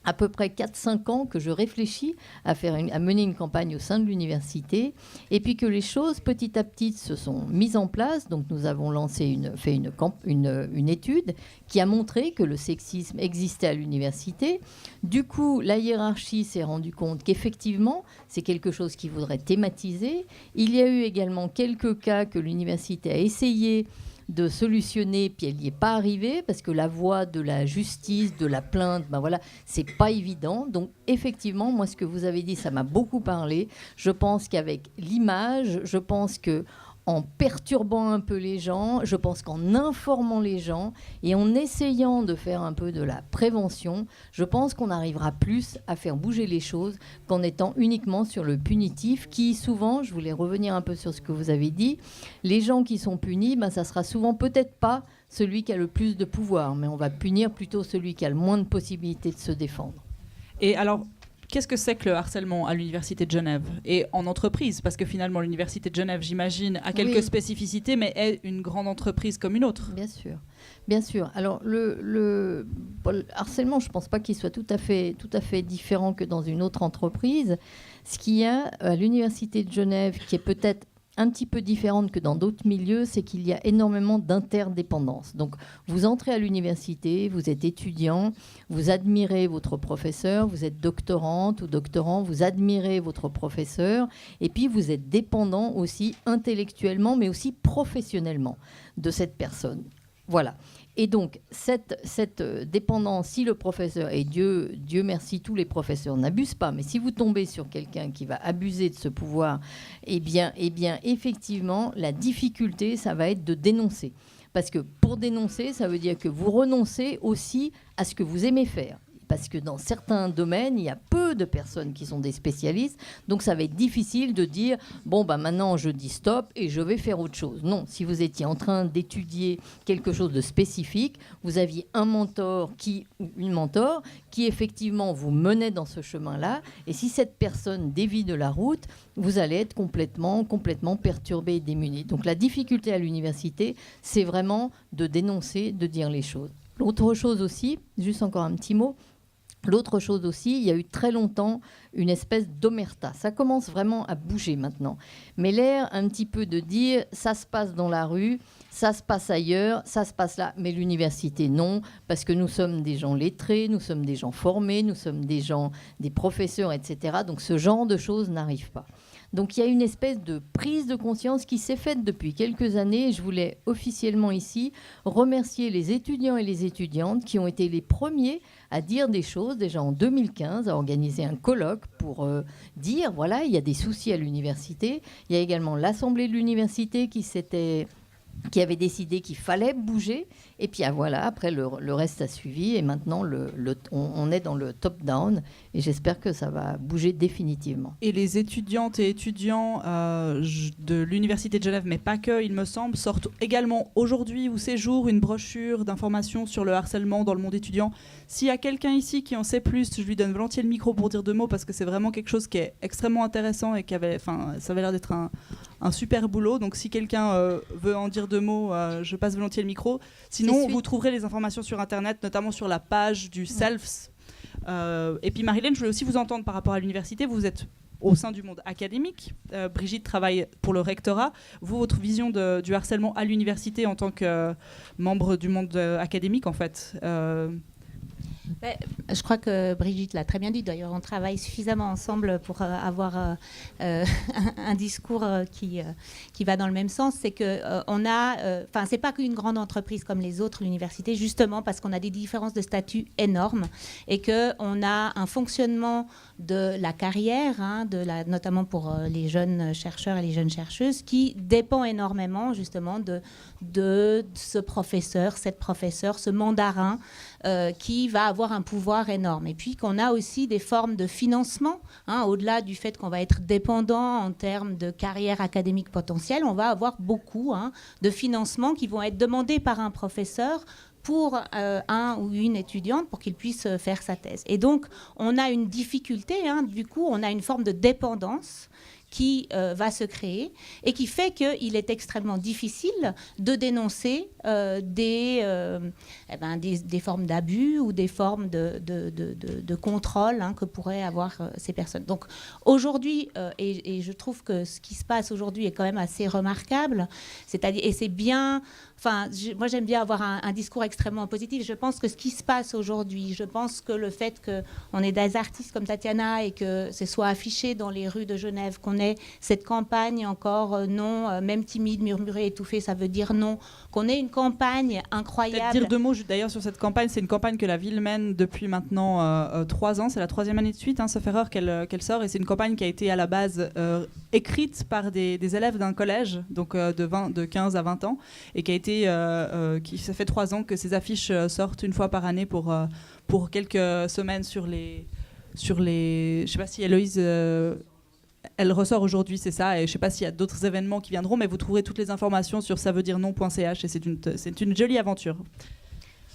à peu près 4-5 ans que je réfléchis à mener une campagne au sein de l'université, et puis que les choses petit à petit se sont mises en place. Donc nous avons fait une étude qui a montré que le sexisme existait à l'université. Du coup, la hiérarchie s'est rendue compte qu'effectivement, c'est quelque chose qu'il faudrait thématiser. Il y a eu également quelques cas que l'université a essayé de solutionner, puis elle n'y est pas arrivée parce que la voie de la justice, de la plainte, ben voilà, c'est pas évident. Donc effectivement, moi ce que vous avez dit, ça m'a beaucoup parlé. Je pense qu'avec l'image, je pense que en perturbant un peu les gens, je pense qu'en informant les gens et en essayant de faire un peu de la prévention, je pense qu'on arrivera plus à faire bouger les choses qu'en étant uniquement sur le punitif qui souvent, je voulais revenir un peu sur ce que vous avez dit, les gens qui sont punis, ben, ça sera souvent peut-être pas celui qui a le plus de pouvoir, mais on va punir plutôt celui qui a le moins de possibilités de se défendre. Et alors, qu'est-ce que c'est que le harcèlement à l'Université de Genève et en entreprise? Parce que finalement, l'Université de Genève, j'imagine, a quelques spécificités, mais est une grande entreprise comme une autre. Bien sûr. Bien sûr. Alors, le harcèlement, je ne pense pas qu'il soit tout à fait différent que dans une autre entreprise. Ce qu'il y a à l'Université de Genève, qui est peut-être un petit peu différente que dans d'autres milieux, c'est qu'il y a énormément d'interdépendance. Donc, vous entrez à l'université, vous êtes étudiant, vous admirez votre professeur, vous êtes doctorante ou doctorant, vous admirez votre professeur, et puis vous êtes dépendant aussi intellectuellement, mais aussi professionnellement de cette personne. Voilà. Et donc, cette dépendance, si le professeur, et Dieu merci, tous les professeurs n'abusent pas, mais si vous tombez sur quelqu'un qui va abuser de ce pouvoir, eh bien, effectivement, la difficulté, ça va être de dénoncer. Parce que pour dénoncer, ça veut dire que vous renoncez aussi à ce que vous aimez faire. Parce que dans certains domaines, il y a peu de personnes qui sont des spécialistes. Donc, ça va être difficile de dire « Bon, bah, maintenant, je dis stop et je vais faire autre chose ». Non, si vous étiez en train d'étudier quelque chose de spécifique, vous aviez un mentor ou une mentor qui, effectivement, vous menait dans ce chemin-là. Et si cette personne dévie de la route, vous allez être complètement perturbé et démuni. Donc, la difficulté à l'université, c'est vraiment de dénoncer, de dire les choses. L'autre chose aussi, juste encore un petit mot, l'autre chose aussi, il y a eu très longtemps une espèce d'omerta. Ça commence vraiment à bouger maintenant. Mais l'air un petit peu de dire, ça se passe dans la rue, ça se passe ailleurs, ça se passe là. Mais l'université, non, parce que nous sommes des gens lettrés, nous sommes des gens formés, nous sommes des professeurs, etc. Donc ce genre de choses n'arrive pas. Donc il y a une espèce de prise de conscience qui s'est faite depuis quelques années. Et je voulais officiellement ici remercier les étudiants et les étudiantes qui ont été les premiers à dire des choses, déjà en 2015, à organiser un colloque pour dire, voilà, il y a des soucis à l'université. Il y a également l'Assemblée de l'université qui avait décidé qu'il fallait bouger. Et puis voilà, après le reste a suivi. Et maintenant, on est dans le top-down. Et j'espère que ça va bouger définitivement. Et les étudiantes et étudiants de l'Université de Genève, mais pas que, il me semble, sortent également aujourd'hui ou ces jours une brochure d'informations sur le harcèlement dans le monde étudiant. S'il y a quelqu'un ici qui en sait plus, je lui donne volontiers le micro pour dire 2 mots parce que c'est vraiment quelque chose qui est extrêmement intéressant et ça avait l'air d'être un super boulot. Donc si quelqu'un veut en dire 2 mots, je passe volontiers le micro. Sinon, vous trouverez les informations sur Internet, notamment sur la page du SELFS. Et puis Marilène, je voulais aussi vous entendre par rapport à l'université. Vous êtes au sein du monde académique. Brigitte travaille pour le rectorat. Vous, votre vision du harcèlement à l'université en tant que membre du monde académique, en fait Je crois que Brigitte l'a très bien dit. D'ailleurs, on travaille suffisamment ensemble pour avoir un discours qui va dans le même sens. C'est que c'est pas qu'une grande entreprise comme les autres, l'université, justement parce qu'on a des différences de statut énormes et que on a un fonctionnement de la carrière, notamment pour les jeunes chercheurs et les jeunes chercheuses, qui dépend énormément justement de ce professeur, cette professeure, ce mandarin qui va avoir un pouvoir énorme. Et puis qu'on a aussi des formes de financement, au-delà du fait qu'on va être dépendant en termes de carrière académique potentielle, on va avoir beaucoup de financements qui vont être demandés par un professeur pour un ou une étudiante pour qu'il puisse faire sa thèse. Et donc, on a une difficulté, du coup, on a une forme de dépendance qui va se créer et qui fait qu'il est extrêmement difficile de dénoncer des formes d'abus ou des formes de contrôle que pourraient avoir ces personnes. Donc aujourd'hui, et je trouve que ce qui se passe aujourd'hui est quand même assez remarquable, c'est-à-dire, et c'est bien... Enfin, moi, j'aime bien avoir un discours extrêmement positif. Je pense que ce qui se passe aujourd'hui, je pense que le fait qu'on ait des artistes comme Tatiana et que ce soit affiché dans les rues de Genève, qu'on ait cette campagne encore non, même timide, murmurée, étouffée, ça veut dire non, qu'on ait une campagne incroyable. Peut-être dire 2 mots d'ailleurs sur cette campagne. C'est une campagne que la ville mène depuis maintenant 3 ans. C'est la 3e année de suite, sauf erreur, qu'elle sort. Et c'est une campagne qui a été à la base écrite par des élèves d'un collège, donc de 15 à 20 ans, et qui a été ça fait 3 ans que ces affiches sortent une fois par année pour quelques semaines sur les je sais pas si Héloïse elle ressort aujourd'hui, c'est ça, et je sais pas s'il y a d'autres événements qui viendront, mais vous trouverez toutes les informations sur saveuxdirenon.ch et c'est une jolie aventure.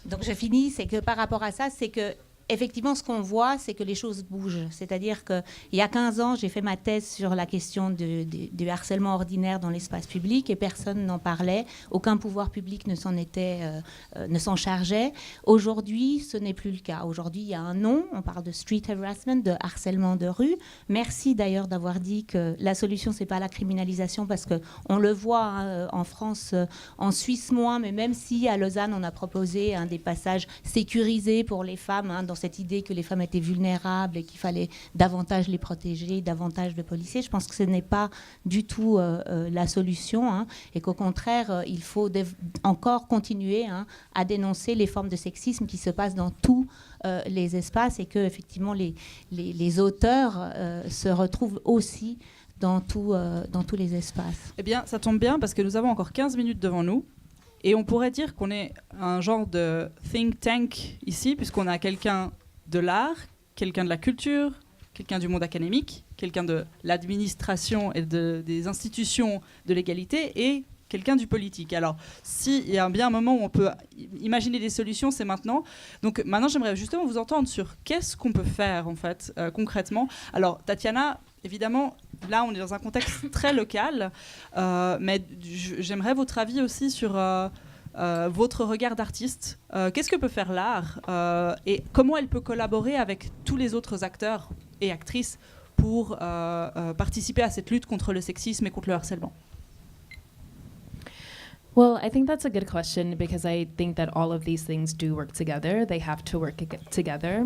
Donc je finis, c'est que par rapport à ça, c'est que effectivement, ce qu'on voit, c'est que les choses bougent. C'est-à-dire qu'il y a 15 ans, j'ai fait ma thèse sur la question du harcèlement ordinaire dans l'espace public et personne n'en parlait. Aucun pouvoir public ne s'en chargeait. Aujourd'hui, ce n'est plus le cas. Aujourd'hui, il y a un nom. On parle de street harassment, de harcèlement de rue. Merci d'ailleurs d'avoir dit que la solution, c'est pas la criminalisation parce qu'on le voit en France, en Suisse moins, mais même si à Lausanne, on a proposé des passages sécurisés pour les femmes, dans cette idée que les femmes étaient vulnérables et qu'il fallait davantage les protéger, davantage de policiers. Je pense que ce n'est pas du tout la solution et qu'au contraire, il faut encore continuer à dénoncer les formes de sexisme qui se passent dans tous les espaces et que effectivement les auteurs se retrouvent aussi dans tous les espaces. Eh bien, ça tombe bien parce que nous avons encore 15 minutes devant nous. Et on pourrait dire qu'on est un genre de think tank ici, puisqu'on a quelqu'un de l'art, quelqu'un de la culture, quelqu'un du monde académique, quelqu'un de l'administration et des institutions de l'égalité et quelqu'un du politique. Alors, s'il y a bien un moment où on peut imaginer des solutions, c'est maintenant. Donc maintenant, j'aimerais justement vous entendre sur qu'est-ce qu'on peut faire, en fait, concrètement. Alors, Tatiana, évidemment, là, on est dans un contexte très local, mais j'aimerais votre avis aussi sur votre regard d'artiste. Qu'est-ce que peut faire l'art et comment elle peut collaborer avec tous les autres acteurs et actrices pour participer à cette lutte contre le sexisme et contre le harcèlement? Well, I think that's a good question because I think that all of these things do work together. They have to work together.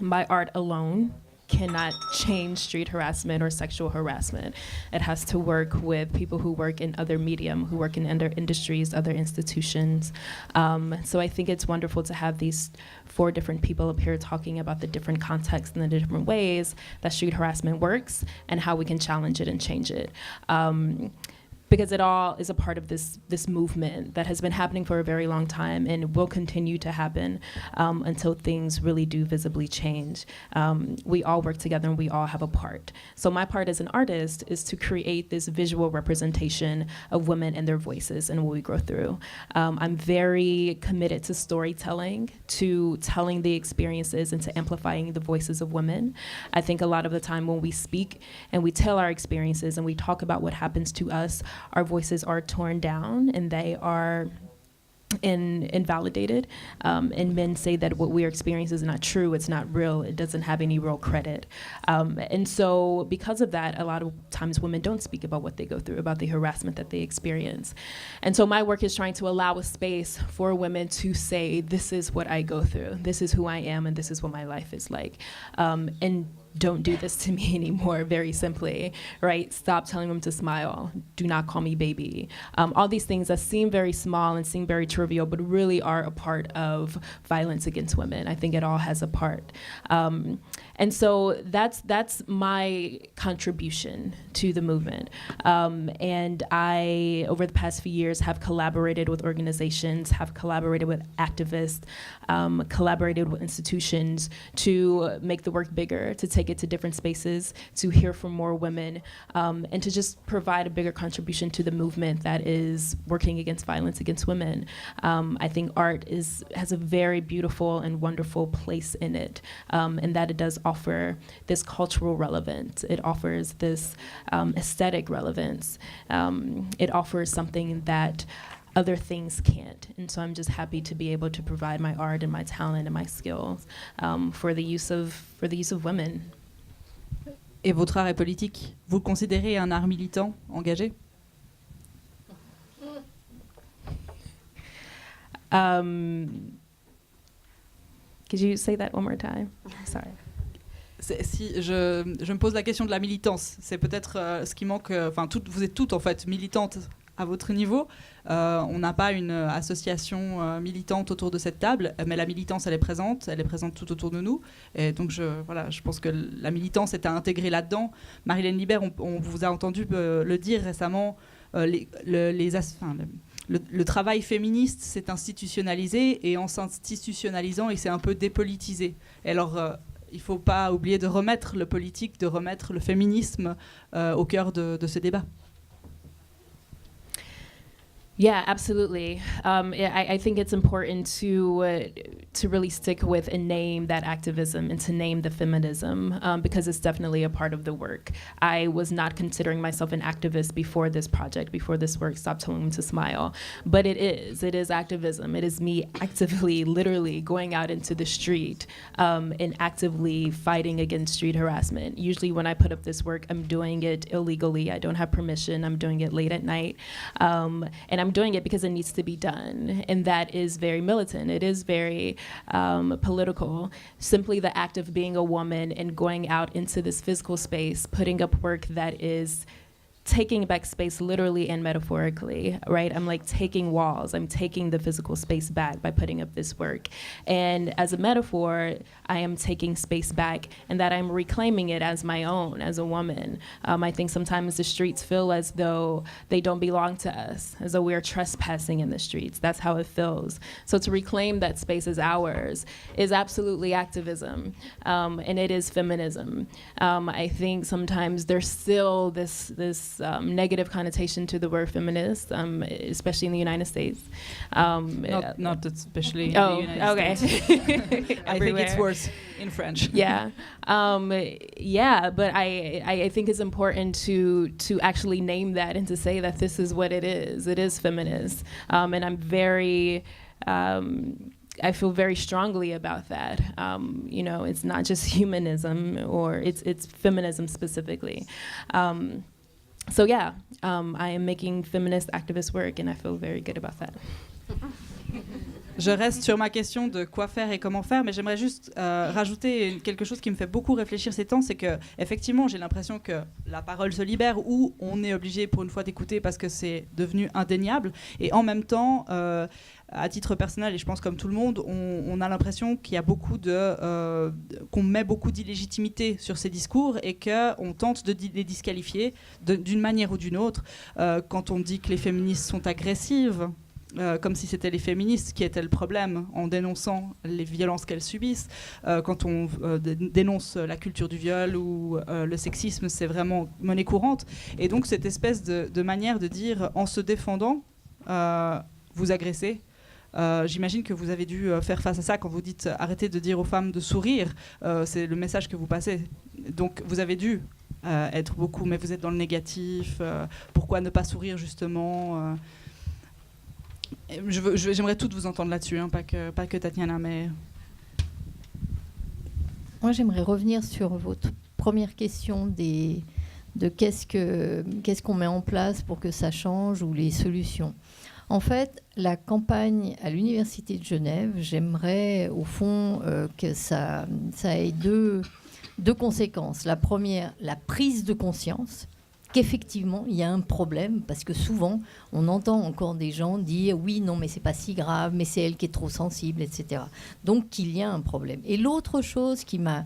My art alone cannot change street harassment or sexual harassment. It has to work with people who work in other medium, who work in other industries, other institutions. So I think it's wonderful to have these 4 different people up here talking about the different contexts and the different ways that street harassment works and how we can challenge it and change it. Because it all is a part of this movement that has been happening for a very long time and will continue to happen until things really do visibly change. We all work together and we all have a part. So my part as an artist is to create this visual representation of women and their voices and what we go through. I'm very committed to storytelling, to telling the experiences and to amplifying the voices of women. I think a lot of the time when we speak and we tell our experiences and we talk about what happens to us, our voices are torn down and they are invalidated, and men say that what we're experiencing is not true, it's not real, it doesn't have any real credit. And so because of that, a lot of times women don't speak about what they go through, about the harassment that they experience. And so my work is trying to allow a space for women to say, this is what I go through, this is who I am, and this is what my life is like. And don't do this to me anymore, very simply, right? Stop telling them to smile. Do not call me baby. All these things that seem very small and seem very trivial, but really are a part of violence against women. I think it all has a part. And so that's my contribution to the movement. And I, over the past few years, have collaborated with organizations, have collaborated with activists, collaborated with institutions to make the work bigger, to take take it to different spaces, to hear from more women, and to just provide a bigger contribution to the movement that is working against violence against women. I think art has a very beautiful and wonderful place in it, and that it does offer this cultural relevance. It offers this aesthetic relevance. It offers something that other things can't. And so I'm just happy to be able to provide my art and my talent and my skills for the use of women. Et votre art est politique. Vous le considérez un art militant, engagé? Could you say that one more time? Sorry. Si je me pose la question de la militance, c'est peut-être ce qui manque. Enfin, vous êtes toutes en fait militantes à votre niveau. On n'a pas une association militante autour de cette table, mais la militance, elle est présente tout autour de nous. Et donc, je pense que la militance est à intégrer là-dedans. Marilène Libert, on vous a entendu le dire récemment, le travail féministe s'est institutionnalisé, et en s'institutionnalisant, il s'est un peu dépolitisé. Et alors, il ne faut pas oublier de remettre le politique, de remettre le féminisme au cœur de ce débat. Yeah, absolutely. I think it's important to really stick with and name that activism and to name the feminism because it's definitely a part of the work. I was not considering myself an activist before this project, before this work, Stop Telling Me to Smile. But it is activism. It is me actively, literally going out into the street and actively fighting against street harassment. Usually when I put up this work, I'm doing it illegally. I don't have permission. I'm doing it late at night. And I'm doing it because it needs to be done. And that is very militant. It is very political. Simply the act of being a woman and going out into this physical space, putting up work that is taking back space literally and metaphorically, right? I'm like taking walls. I'm taking the physical space back by putting up this work. And as a metaphor, I am taking space back and that I'm reclaiming it as my own, as a woman. I think sometimes the streets feel as though they don't belong to us, as though we're trespassing in the streets. That's how it feels. So to reclaim that space as ours is absolutely activism, and it is feminism. I think sometimes there's still this negative connotation to the word feminist, especially in the United States. Not especially in the United States. I think it's worse in French. Yeah, yeah, but I think it's important to actually name that and to say that this is what it is. It is feminist, and I'm very. I feel very strongly about that. You know, it's not just humanism, or it's feminism specifically. So yeah, I am making feminist activist work, and I feel very good about that. Je reste sur ma question de quoi faire et comment faire, mais j'aimerais juste rajouter quelque chose qui me fait beaucoup réfléchir ces temps, c'est que effectivement j'ai l'impression que la parole se libère, ou on est obligé pour une fois d'écouter parce que c'est devenu indéniable, et en même temps, à titre personnel, et je pense comme tout le monde, on a l'impression qu'il y a beaucoup qu'on met beaucoup d'illégitimité sur ces discours et qu'on tente de les disqualifier d'une manière ou d'une autre. Quand on dit que les féministes sont agressives, comme si c'était les féministes qui étaient le problème en dénonçant les violences qu'elles subissent. Quand on dénonce la culture du viol ou le sexisme, c'est vraiment monnaie courante. Et donc cette espèce de manière de dire en se défendant, vous agressez. J'imagine que vous avez dû faire face à ça quand vous dites arrêtez de dire aux femmes de sourire. C'est le message que vous passez. Donc vous avez dû être beaucoup, mais vous êtes dans le négatif. Pourquoi ne pas sourire justement J'aimerais toutes vous entendre là-dessus, hein, pas que Tatiana, mais... Moi, j'aimerais revenir sur votre première question de qu'est-ce qu'on met en place pour que ça change, ou les solutions. En fait, la campagne à l'Université de Genève, j'aimerais au fond que ça ait deux conséquences. La première, la prise de conscience qu'effectivement, il y a un problème, parce que souvent, on entend encore des gens dire « oui, non, mais c'est pas si grave, mais c'est elle qui est trop sensible, etc. » Donc, qu'il y a un problème. Et l'autre chose qui m'a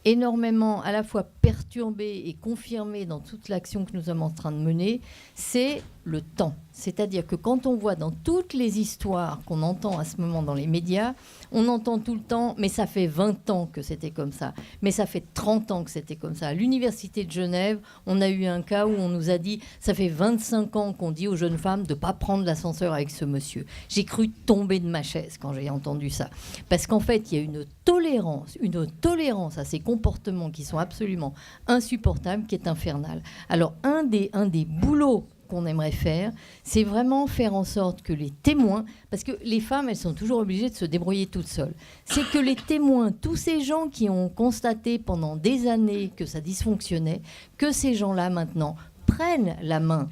énormément à la fois perturbée et confirmée dans toute l'action que nous sommes en train de mener, c'est le temps. C'est-à-dire que quand on voit dans toutes les histoires qu'on entend à ce moment dans les médias, on entend tout le temps, mais ça fait 20 ans que c'était comme ça, mais ça fait 30 ans que c'était comme ça. À l'université de Genève, on a eu un cas où on nous a dit, ça fait 25 ans qu'on dit aux jeunes femmes de ne pas prendre l'ascenseur avec ce monsieur. J'ai cru tomber de ma chaise quand j'ai entendu ça. Parce qu'en fait, il y a une tolérance à ces comportements qui sont absolument insupportables, qui est infernale. Alors, un des boulots qu'on aimerait faire, c'est vraiment faire en sorte que les témoins, parce que les femmes, elles sont toujours obligées de se débrouiller toutes seules, c'est que les témoins, tous ces gens qui ont constaté pendant des années que ça dysfonctionnait, que ces gens-là maintenant prennent la main,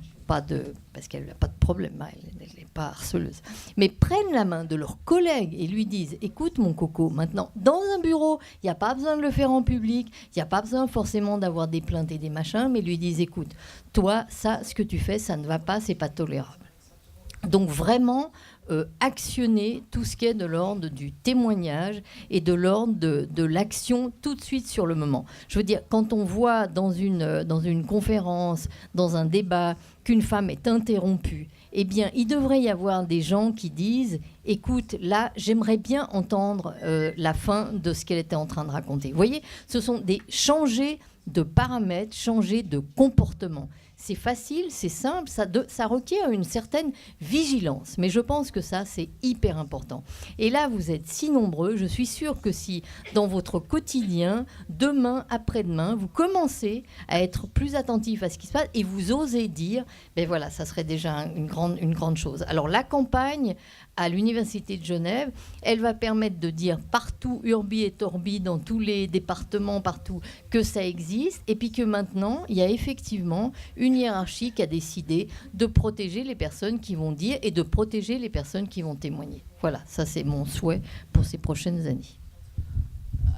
parce qu'elle n'a pas de problème, elle n'est pas harceleuse, mais prennent la main de leurs collègues et lui disent, écoute mon coco, maintenant, dans un bureau, il n'y a pas besoin de le faire en public, il n'y a pas besoin forcément d'avoir des plaintes et des machins, mais lui disent, écoute, toi, ça, ce que tu fais, ça ne va pas, c'est pas tolérable. Donc vraiment, actionner tout ce qui est de l'ordre du témoignage et de l'ordre de l'action tout de suite sur le moment. Je veux dire, quand on voit dans une conférence, dans un débat, qu'une femme est interrompue, eh bien, il devrait y avoir des gens qui disent « Écoute, là, j'aimerais bien entendre la fin de ce qu'elle était en train de raconter. » Vous voyez, ce sont des changer de paramètres, changer de comportement. C'est facile, c'est simple, ça requiert une certaine vigilance. Mais je pense que ça, c'est hyper important. Et là, vous êtes si nombreux, je suis sûre que si, dans votre quotidien, demain, après-demain, vous commencez à être plus attentif à ce qui se passe et vous osez dire, ben voilà, ça serait déjà une grande chose. Alors, la campagne à l'Université de Genève, elle va permettre de dire partout, urbi et torbi, dans tous les départements, partout, que ça existe, et puis que maintenant, il y a effectivement une hiérarchie qui a décidé de protéger les personnes qui vont dire et de protéger les personnes qui vont témoigner. Voilà, ça c'est mon souhait pour ces prochaines années.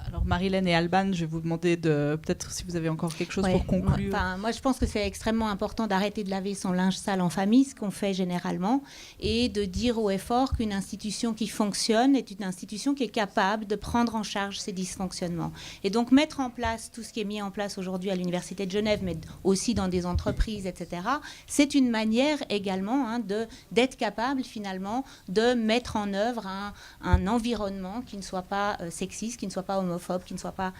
Alors Marilène et Alban, je vais vous demander peut-être si vous avez encore quelque chose pour conclure. Moi, je pense que c'est extrêmement important d'arrêter de laver son linge sale en famille, ce qu'on fait généralement, et de dire haut et fort qu'une institution qui fonctionne est une institution qui est capable de prendre en charge ces dysfonctionnements. Et donc mettre en place tout ce qui est mis en place aujourd'hui à l'Université de Genève, mais aussi dans des entreprises, etc., c'est une manière également d'être capable finalement de mettre en œuvre un environnement qui ne soit pas sexiste, qui ne soit pas homophobe, qui ne soit pas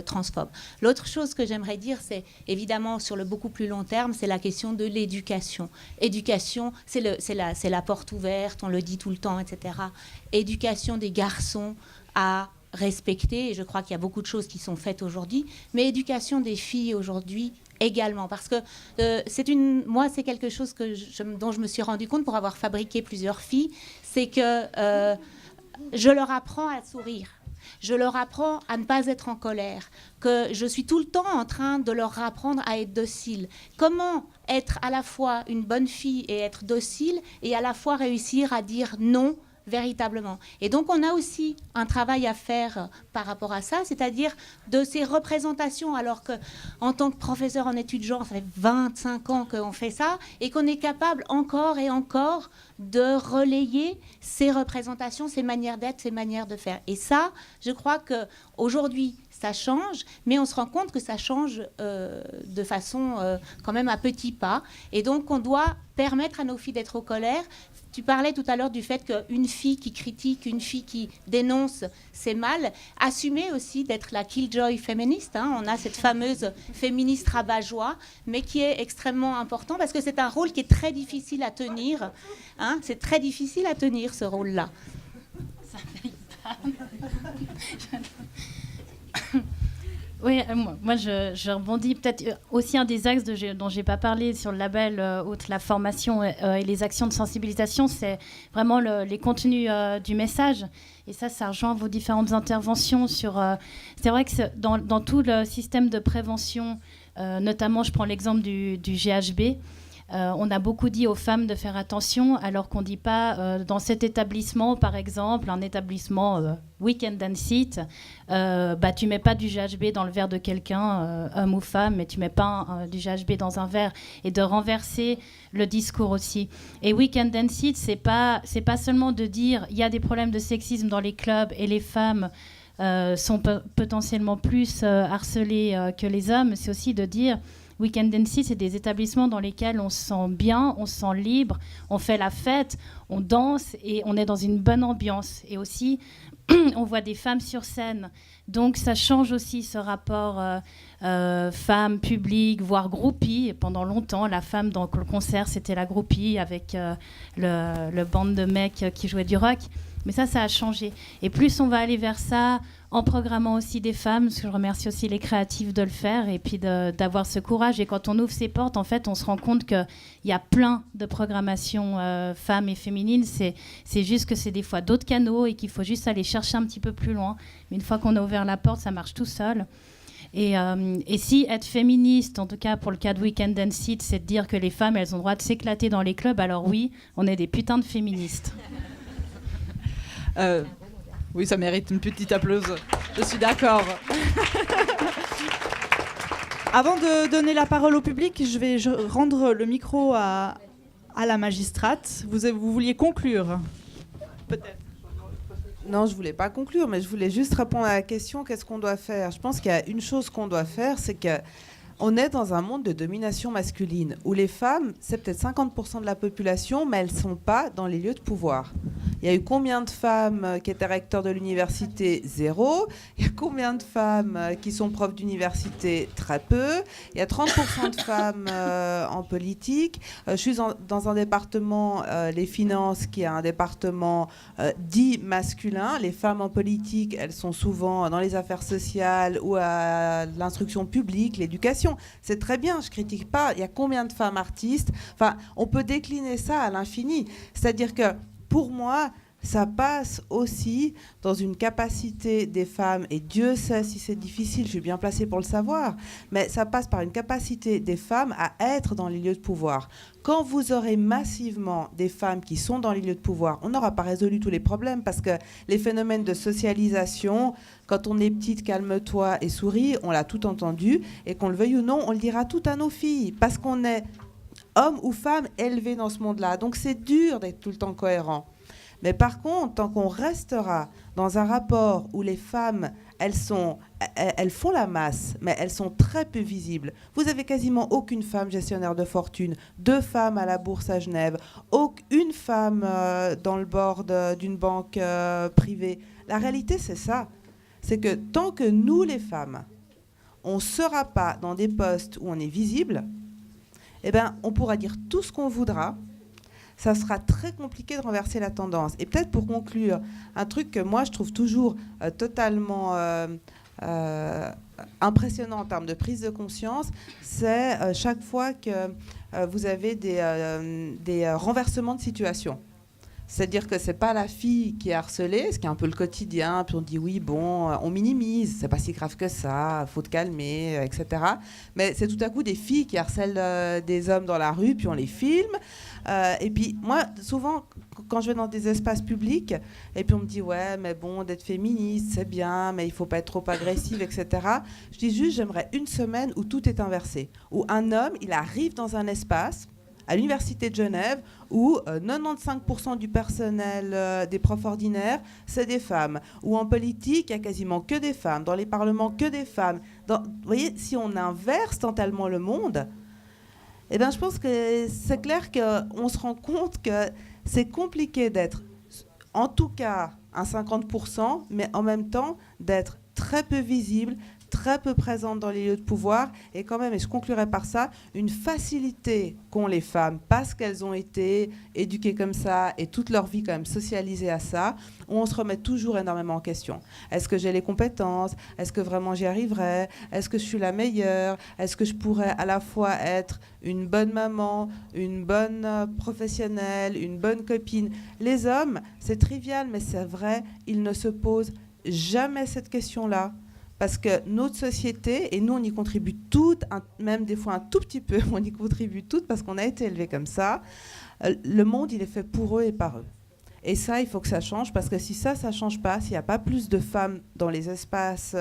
transphobe. L'autre chose que j'aimerais dire, c'est évidemment sur le beaucoup plus long terme, c'est la question de l'éducation. Éducation, c'est la porte ouverte, on le dit tout le temps, etc. Éducation des garçons à respecter, et je crois qu'il y a beaucoup de choses qui sont faites aujourd'hui, mais éducation des filles aujourd'hui également, parce que moi, c'est quelque chose dont je me suis rendu compte pour avoir fabriqué plusieurs filles, c'est que je leur apprends à sourire. Je leur apprends à ne pas être en colère, que je suis tout le temps en train de leur apprendre à être docile. Comment être à la fois une bonne fille et être docile et à la fois réussir à dire non véritablement. Et donc on a aussi un travail à faire par rapport à ça, c'est-à-dire de ces représentations, alors qu'en tant que professeur en études genre, ça fait 25 ans qu'on fait ça, et qu'on est capable encore et encore de relayer ces représentations, ces manières d'être, ces manières de faire. Et ça, je crois qu'aujourd'hui, ça change, mais on se rend compte que ça change de façon quand même à petits pas. Et donc on doit permettre à nos filles d'être au colère. Tu parlais tout à l'heure du fait qu'une fille qui critique, une fille qui dénonce, c'est mal. Assumer aussi d'être la killjoy féministe. On a cette fameuse féministe rabat-joie, mais qui est extrêmement important parce que c'est un rôle qui est très difficile à tenir. C'est très difficile à tenir, ce rôle-là. Ça fait Oui, moi je rebondis peut-être aussi un des axes dont j'ai pas parlé sur le label, outre la formation et les actions de sensibilisation, c'est vraiment les contenus du message. Et ça rejoint vos différentes interventions sur... c'est vrai que dans tout le système de prévention, notamment je prends l'exemple du GHB, on a beaucoup dit aux femmes de faire attention, alors qu'on ne dit pas dans cet établissement, par exemple, un établissement week-end and sit, tu ne mets pas du GHB dans le verre de quelqu'un, homme ou femme, mais tu ne mets pas du GHB dans un verre, et de renverser le discours aussi. Et week-end and sit, c'est pas seulement de dire il y a des problèmes de sexisme dans les clubs et les femmes sont potentiellement plus harcelées que les hommes, c'est aussi de dire Weekend and Seed, c'est des établissements dans lesquels on se sent bien, on se sent libre, on fait la fête, on danse et on est dans une bonne ambiance. Et aussi, on voit des femmes sur scène. Donc ça change aussi ce rapport femme, public, voire groupie. Et pendant longtemps, la femme dans le concert, c'était la groupie avec le band de mecs qui jouaient du rock. Mais ça a changé. Et plus on va aller vers ça, en programmant aussi des femmes, parce que je remercie aussi les créatifs de le faire, et puis d'avoir ce courage. Et quand on ouvre ces portes, en fait, on se rend compte qu'il y a plein de programmations femmes et féminines. C'est juste que c'est des fois d'autres canaux et qu'il faut juste aller chercher un petit peu plus loin. Mais une fois qu'on a ouvert la porte, ça marche tout seul. Et si être féministe, en tout cas pour le cas de Weekend and Seed, c'est de dire que les femmes, elles ont le droit de s'éclater dans les clubs, alors oui, on est des putains de féministes. Oui, ça mérite une petite applause. Je suis d'accord. Avant de donner la parole au public, je vais rendre le micro à la magistrate. Vous vouliez conclure ? Peut-être. Non, je voulais pas conclure, mais je voulais juste répondre à la question, qu'est-ce qu'on doit faire ? Je pense qu'il y a une chose qu'on doit faire, c'est qu'on est dans un monde de domination masculine, où les femmes, c'est peut-être 50% de la population, mais elles ne sont pas dans les lieux de pouvoir. Il y a eu combien de femmes qui étaient recteurs de l'université ? 0. Il y a combien de femmes qui sont profs d'université ? Très peu. Il y a 30% de femmes en politique. Je suis dans un département, les finances, qui est un département dit masculin. Les femmes en politique, elles sont souvent dans les affaires sociales ou à l'instruction publique, l'éducation. C'est très bien, je ne critique pas. Il y a combien de femmes artistes ? Enfin, on peut décliner ça à l'infini. C'est-à-dire que pour moi, ça passe aussi dans une capacité des femmes, et Dieu sait si c'est difficile, je suis bien placée pour le savoir, mais ça passe par une capacité des femmes à être dans les lieux de pouvoir. Quand vous aurez massivement des femmes qui sont dans les lieux de pouvoir, on n'aura pas résolu tous les problèmes, parce que les phénomènes de socialisation, quand on est petite, calme-toi et souris, on l'a tout entendu, et qu'on le veuille ou non, on le dira tout à nos filles, parce qu'on est homme ou femme élevés dans ce monde-là. Donc c'est dur d'être tout le temps cohérent. Mais par contre, tant qu'on restera dans un rapport où les femmes, elles font la masse, mais elles sont très peu visibles. Vous avez quasiment aucune femme gestionnaire de fortune, 2 femmes à la bourse à Genève, aucune femme dans le board d'une banque privée. La réalité, c'est ça. C'est que tant que nous, les femmes, on ne sera pas dans des postes où on est visible, eh ben, on pourra dire tout ce qu'on voudra. Ça sera très compliqué de renverser la tendance. Et peut-être pour conclure, un truc que moi je trouve toujours totalement impressionnant en termes de prise de conscience, c'est chaque fois que vous avez des renversements de situation. C'est-à-dire que c'est pas la fille qui est harcelée, ce qui est un peu le quotidien, puis on dit oui, bon, on minimise, c'est pas si grave que ça, faut te calmer, etc. Mais c'est tout à coup des filles qui harcèlent des hommes dans la rue, puis on les filme. Et puis moi, souvent, quand je vais dans des espaces publics, et puis on me dit ouais, mais bon, d'être féministe, c'est bien, mais il faut pas être trop agressive, etc. Je dis juste, j'aimerais une semaine où tout est inversé, où un homme, il arrive dans un espace, à l'Université de Genève, où 95% du personnel des profs ordinaires, c'est des femmes. Ou en politique, il n'y a quasiment que des femmes. Dans les parlements, que des femmes. Vous voyez, si on inverse totalement le monde, eh ben, je pense que c'est clair qu'on se rend compte que c'est compliqué d'être, en tout cas, un 50%, mais en même temps, d'être très peu visible, très peu présente dans les lieux de pouvoir, et quand même, et je conclurai par ça, une facilité qu'ont les femmes, parce qu'elles ont été éduquées comme ça, et toute leur vie quand même socialisées à ça, où on se remet toujours énormément en question. Est-ce que j'ai les compétences ? Est-ce que vraiment j'y arriverai ? Est-ce que je suis la meilleure ? Est-ce que je pourrais à la fois être une bonne maman, une bonne professionnelle, une bonne copine ? Les hommes, c'est trivial, mais c'est vrai, ils ne se posent jamais cette question-là. Parce que notre société, et nous on y contribue toutes, même des fois un tout petit peu, on y contribue toutes parce qu'on a été élevés comme ça, le monde il est fait pour eux et par eux. Et ça, il faut que ça change, parce que si ça ne change pas, s'il n'y a pas plus de femmes dans les espaces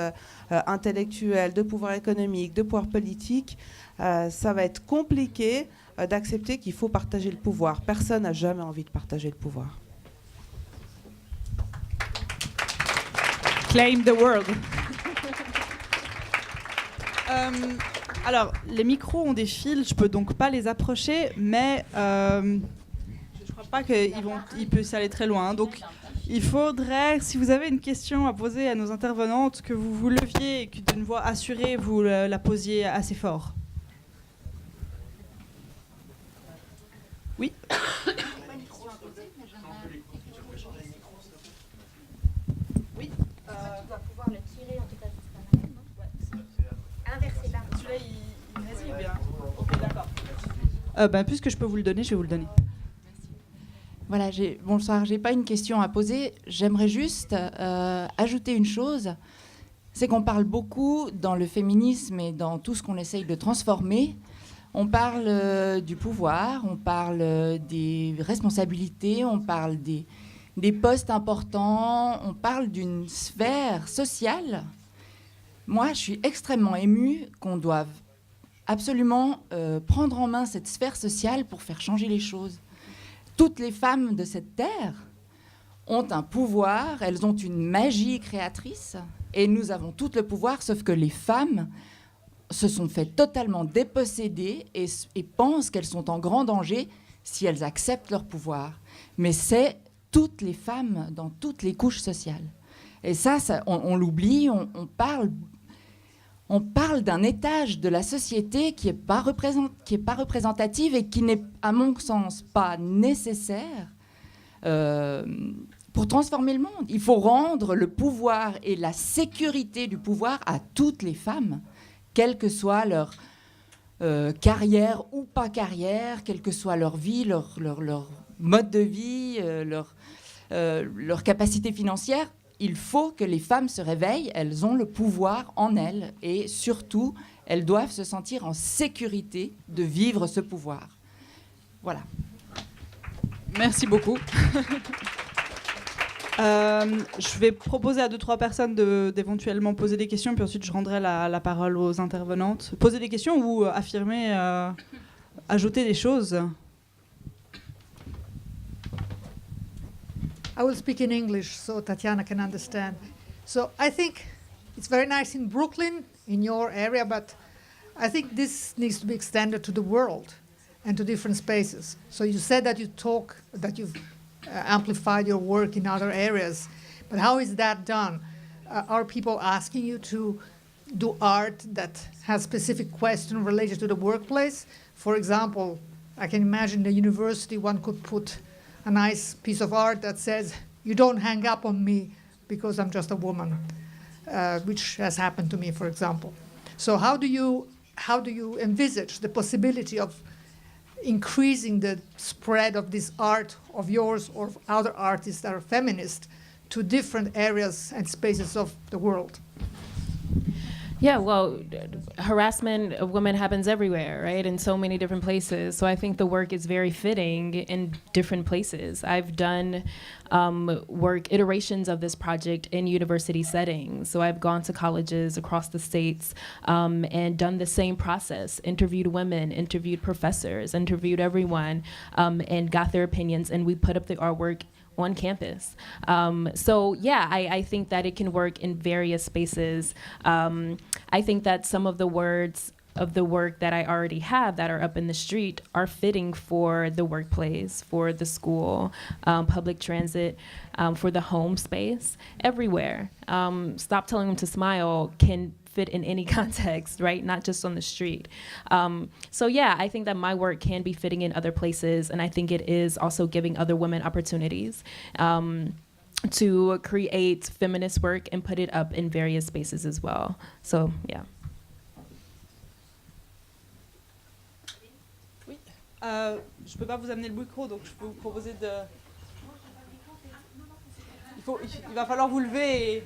intellectuels, de pouvoir économique, de pouvoir politique, ça va être compliqué d'accepter qu'il faut partager le pouvoir. Personne n'a jamais envie de partager le pouvoir. Claim the world. Alors, les micros ont des fils, je peux donc pas les approcher, mais je crois pas qu'ils puissent aller très loin. Donc, il faudrait, si vous avez une question à poser à nos intervenantes, que vous vous leviez et que d'une voix assurée, vous la posiez assez fort. Oui. Oui. Tu dois pouvoir le tirer en tout cas jusqu'à la main, non? Inverser là. Celui-là, il résiste bien. Ok, d'accord. Puisque je peux vous le donner, je vais vous le donner. Voilà, bonsoir, j'ai pas une question à poser. J'aimerais juste ajouter une chose. C'est qu'on parle beaucoup dans le féminisme et dans tout ce qu'on essaye de transformer. On parle du pouvoir, on parle des responsabilités, on parle des postes importants, on parle d'une sphère sociale. Moi, je suis extrêmement émue qu'on doive absolument prendre en main cette sphère sociale pour faire changer les choses. Toutes les femmes de cette terre ont un pouvoir, elles ont une magie créatrice, et nous avons tout le pouvoir, sauf que les femmes se sont fait totalement déposséder et pensent qu'elles sont en grand danger si elles acceptent leur pouvoir. Mais c'est toutes les femmes dans toutes les couches sociales. Et ça on l'oublie, on parle d'un étage de la société qui n'est pas représentative et qui n'est, à mon sens, pas nécessaire pour transformer le monde. Il faut rendre le pouvoir et la sécurité du pouvoir à toutes les femmes, quelle que soit leur carrière ou pas carrière, quelle que soit leur vie, leur mode de vie, leur capacité financière. Il faut que les femmes se réveillent, elles ont le pouvoir en elles et surtout, elles doivent se sentir en sécurité de vivre ce pouvoir. Voilà. Merci beaucoup. Je vais proposer à 2-3 personnes d'éventuellement poser des questions, puis ensuite je rendrai la parole aux intervenantes. Poser des questions ou affirmer, ajouter des choses. I will speak in English so Tatiana can understand. So I think it's very nice in Brooklyn, in your area, but I think this needs to be extended to the world and to different spaces. So you said that you've amplified your work in other areas, but how is that done? Are people asking you to do art that has specific questions related to the workplace? For example, I can imagine the university, one could put a nice piece of art that says, "You don't hang up on me because I'm just a woman," which has happened to me, for example. So how do you envisage the possibility of increasing the spread of this art of yours or of other artists that are feminist to different areas and spaces of the world? Yeah, well, harassment of women happens everywhere, right? In so many different places. So I think the work is very fitting in different places. I've done iterations of this project in university settings. So I've gone to colleges across the states and done the same process, interviewed women, interviewed professors, interviewed everyone, and got their opinions, and we put up the artwork on campus. So yeah, I think that it can work in various spaces. I think that some of the words of the work that I already have that are up in the street are fitting for the workplace, for the school, public transit, for the home space, everywhere. Stop Telling Them to Smile can fit in any context, right? Not just on the street. So yeah, I think that my work can be fitting in other places, and I think it is also giving other women opportunities to create feminist work and put it up in various spaces as well. So yeah. Oui. Je peux pas vous amener le micro, donc je peux vous proposer de... Il va falloir vous lever et...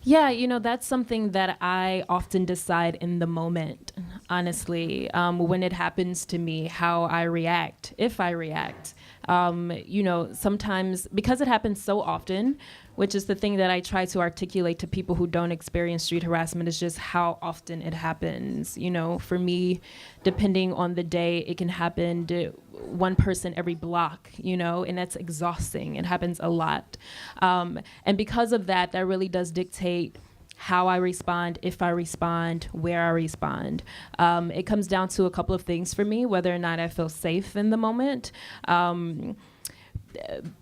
Yeah, that's something that I often decide in the moment, honestly, when it happens to me, how I react, if I react. You know, sometimes, because it happens so often, which is the thing that I try to articulate to people who don't experience street harassment, is just how often it happens. You know, for me, depending on the day, it can happen to one person every block, you know, and that's exhausting. It happens a lot. And because of that, that really does dictate how I respond, if I respond, where I respond. It comes down to a couple of things for me, whether or not I feel safe in the moment.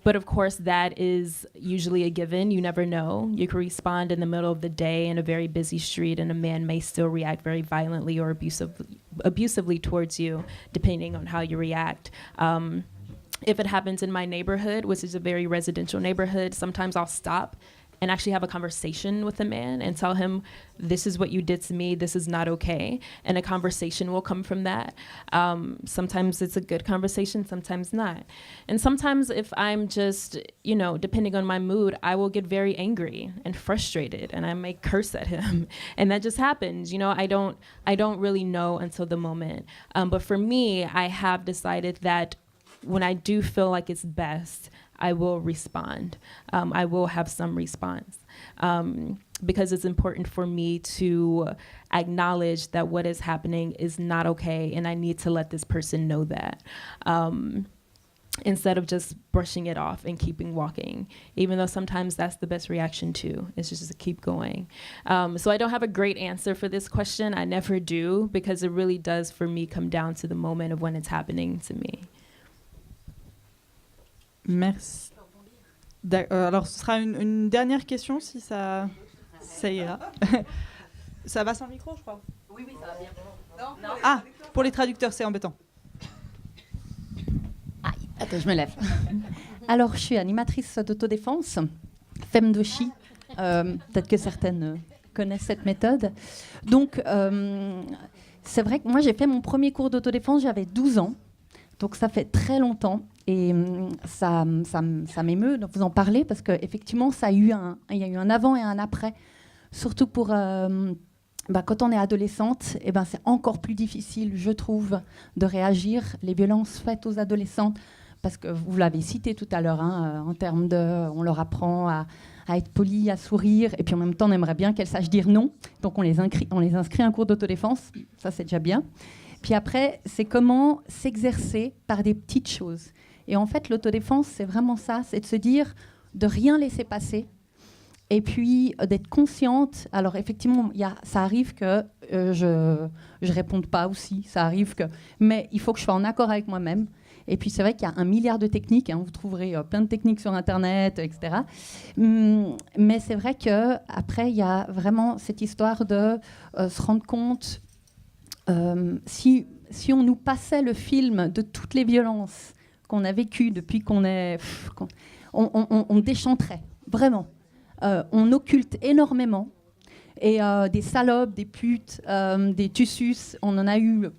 But of course, that is usually a given. You never know. You can respond in the middle of the day in a very busy street, and a man may still react very violently or abusively towards you, depending on how you react. If it happens in my neighborhood, which is a very residential neighborhood, sometimes I'll stop and actually have a conversation with the man and tell him, this is what you did to me, this is not okay. And a conversation will come from that. Sometimes it's a good conversation, sometimes not. And sometimes if I'm just, you know, depending on my mood, I will get very angry and frustrated, and I may curse at him. And that just happens, you know, I don't really know until the moment. But for me, I have decided that when I do feel like it's best, I will respond. I will have some response because it's important for me to acknowledge that what is happening is not okay, and I need to let this person know that. Instead of just brushing it off and keeping walking, even though sometimes that's the best reaction too, is just to keep going. So I don't have a great answer for this question. I never do, because it really does for me come down to the moment of when it's happening to me. Merci. Alors, ce sera une dernière question, si ça ira. Ça va sans micro, je crois. Oui, ça va bien. Non. Ah, pour les traducteurs, c'est embêtant. Attends, je me lève. Alors, je suis animatrice d'autodéfense, Femdoshi. Peut-être que certaines connaissent cette méthode. Donc, c'est vrai que moi, j'ai fait mon premier cours d'autodéfense, j'avais 12 ans. Donc, ça fait très longtemps. Et ça m'émeut de vous en parler parce qu'effectivement, il y a eu un avant et un après. Surtout pour quand on est adolescente, c'est encore plus difficile, je trouve, de réagir. Les violences faites aux adolescentes, parce que vous l'avez cité tout à l'heure, en termes de... On leur apprend à être poli, à sourire, et puis en même temps, on aimerait bien qu'elles sachent dire non. Donc on les inscrit à un cours d'autodéfense, ça c'est déjà bien. Puis après, c'est comment s'exercer par des petites choses. Et en fait, l'autodéfense, c'est vraiment ça, c'est de se dire, de rien laisser passer, et puis d'être consciente. Alors effectivement, ça arrive que je réponde pas aussi, ça arrive que... Mais il faut que je sois en accord avec moi-même. Et puis c'est vrai qu'il y a 1 milliard de techniques, vous trouverez plein de techniques sur Internet, etc. Mais c'est vrai qu'après, il y a vraiment cette histoire de se rendre compte, si on nous passait le film de toutes les violences qu'on a vécues depuis qu'on est... On déchanterait, vraiment. On occulte énormément. Et des salopes, des putes, des tussus, on en a eu...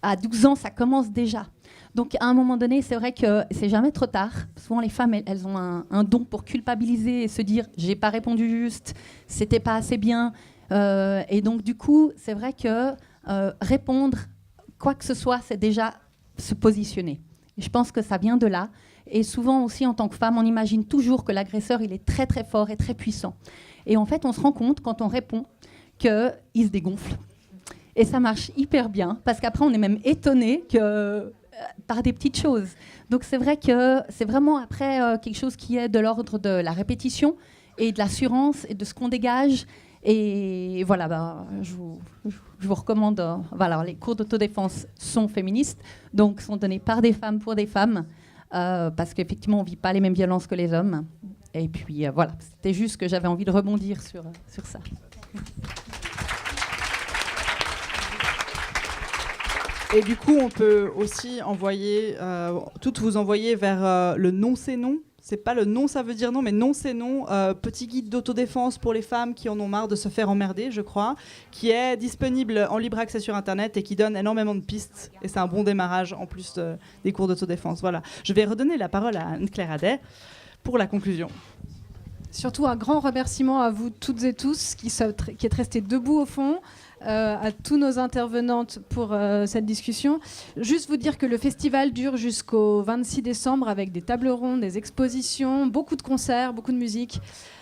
à 12 ans, ça commence déjà. Donc, à un moment donné, c'est vrai que c'est jamais trop tard. Souvent, les femmes, elles ont un don pour culpabiliser et se dire « j'ai pas répondu juste, c'était pas assez bien ». Et donc, du coup, c'est vrai que répondre, quoi que ce soit, c'est déjà se positionner. Et je pense que ça vient de là. Et souvent aussi, en tant que femme, on imagine toujours que l'agresseur, il est très, très fort et très puissant. Et en fait, on se rend compte, quand on répond, qu'il se dégonfle. Et ça marche hyper bien, parce qu'après, on est même étonné par des petites choses. Donc, c'est vrai que c'est vraiment après quelque chose qui est de l'ordre de la répétition et de l'assurance et de ce qu'on dégage. Et voilà, je vous recommande... les cours d'autodéfense sont féministes, donc sont donnés par des femmes pour des femmes, parce qu'effectivement, on ne vit pas les mêmes violences que les hommes. Et puis, voilà, c'était juste que j'avais envie de rebondir sur ça. Et du coup, on peut aussi envoyer, toutes vous envoyer vers le non c'est non. C'est pas le non ça veut dire non, mais non c'est non. Petit guide d'autodéfense pour les femmes qui en ont marre de se faire emmerder, je crois, qui est disponible en libre accès sur Internet et qui donne énormément de pistes. Et c'est un bon démarrage en plus des cours d'autodéfense. Voilà. Je vais redonner la parole à Anne-Claire Adet pour la conclusion. Surtout un grand remerciement à vous toutes et tous qui êtes restés debout au fond. à tous nos intervenantes pour cette discussion. Juste vous dire que le festival dure jusqu'au 26 décembre avec des tables rondes, des expositions, beaucoup de concerts, beaucoup de musique.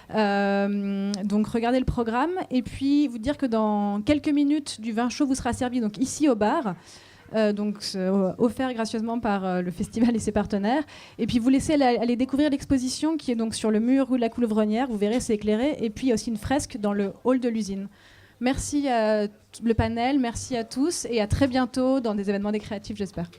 Donc regardez le programme. Et puis vous dire que dans quelques minutes, du vin chaud vous sera servi donc, ici au bar. Offert gracieusement par le festival et ses partenaires. Et puis vous laissez aller découvrir l'exposition qui est donc sur le mur rue de la Couleuvronnière. Vous verrez, c'est éclairé. Et puis il y a aussi une fresque dans le hall de l'usine. Merci à le panel, merci à tous et à très bientôt dans des événements des créatifs, j'espère.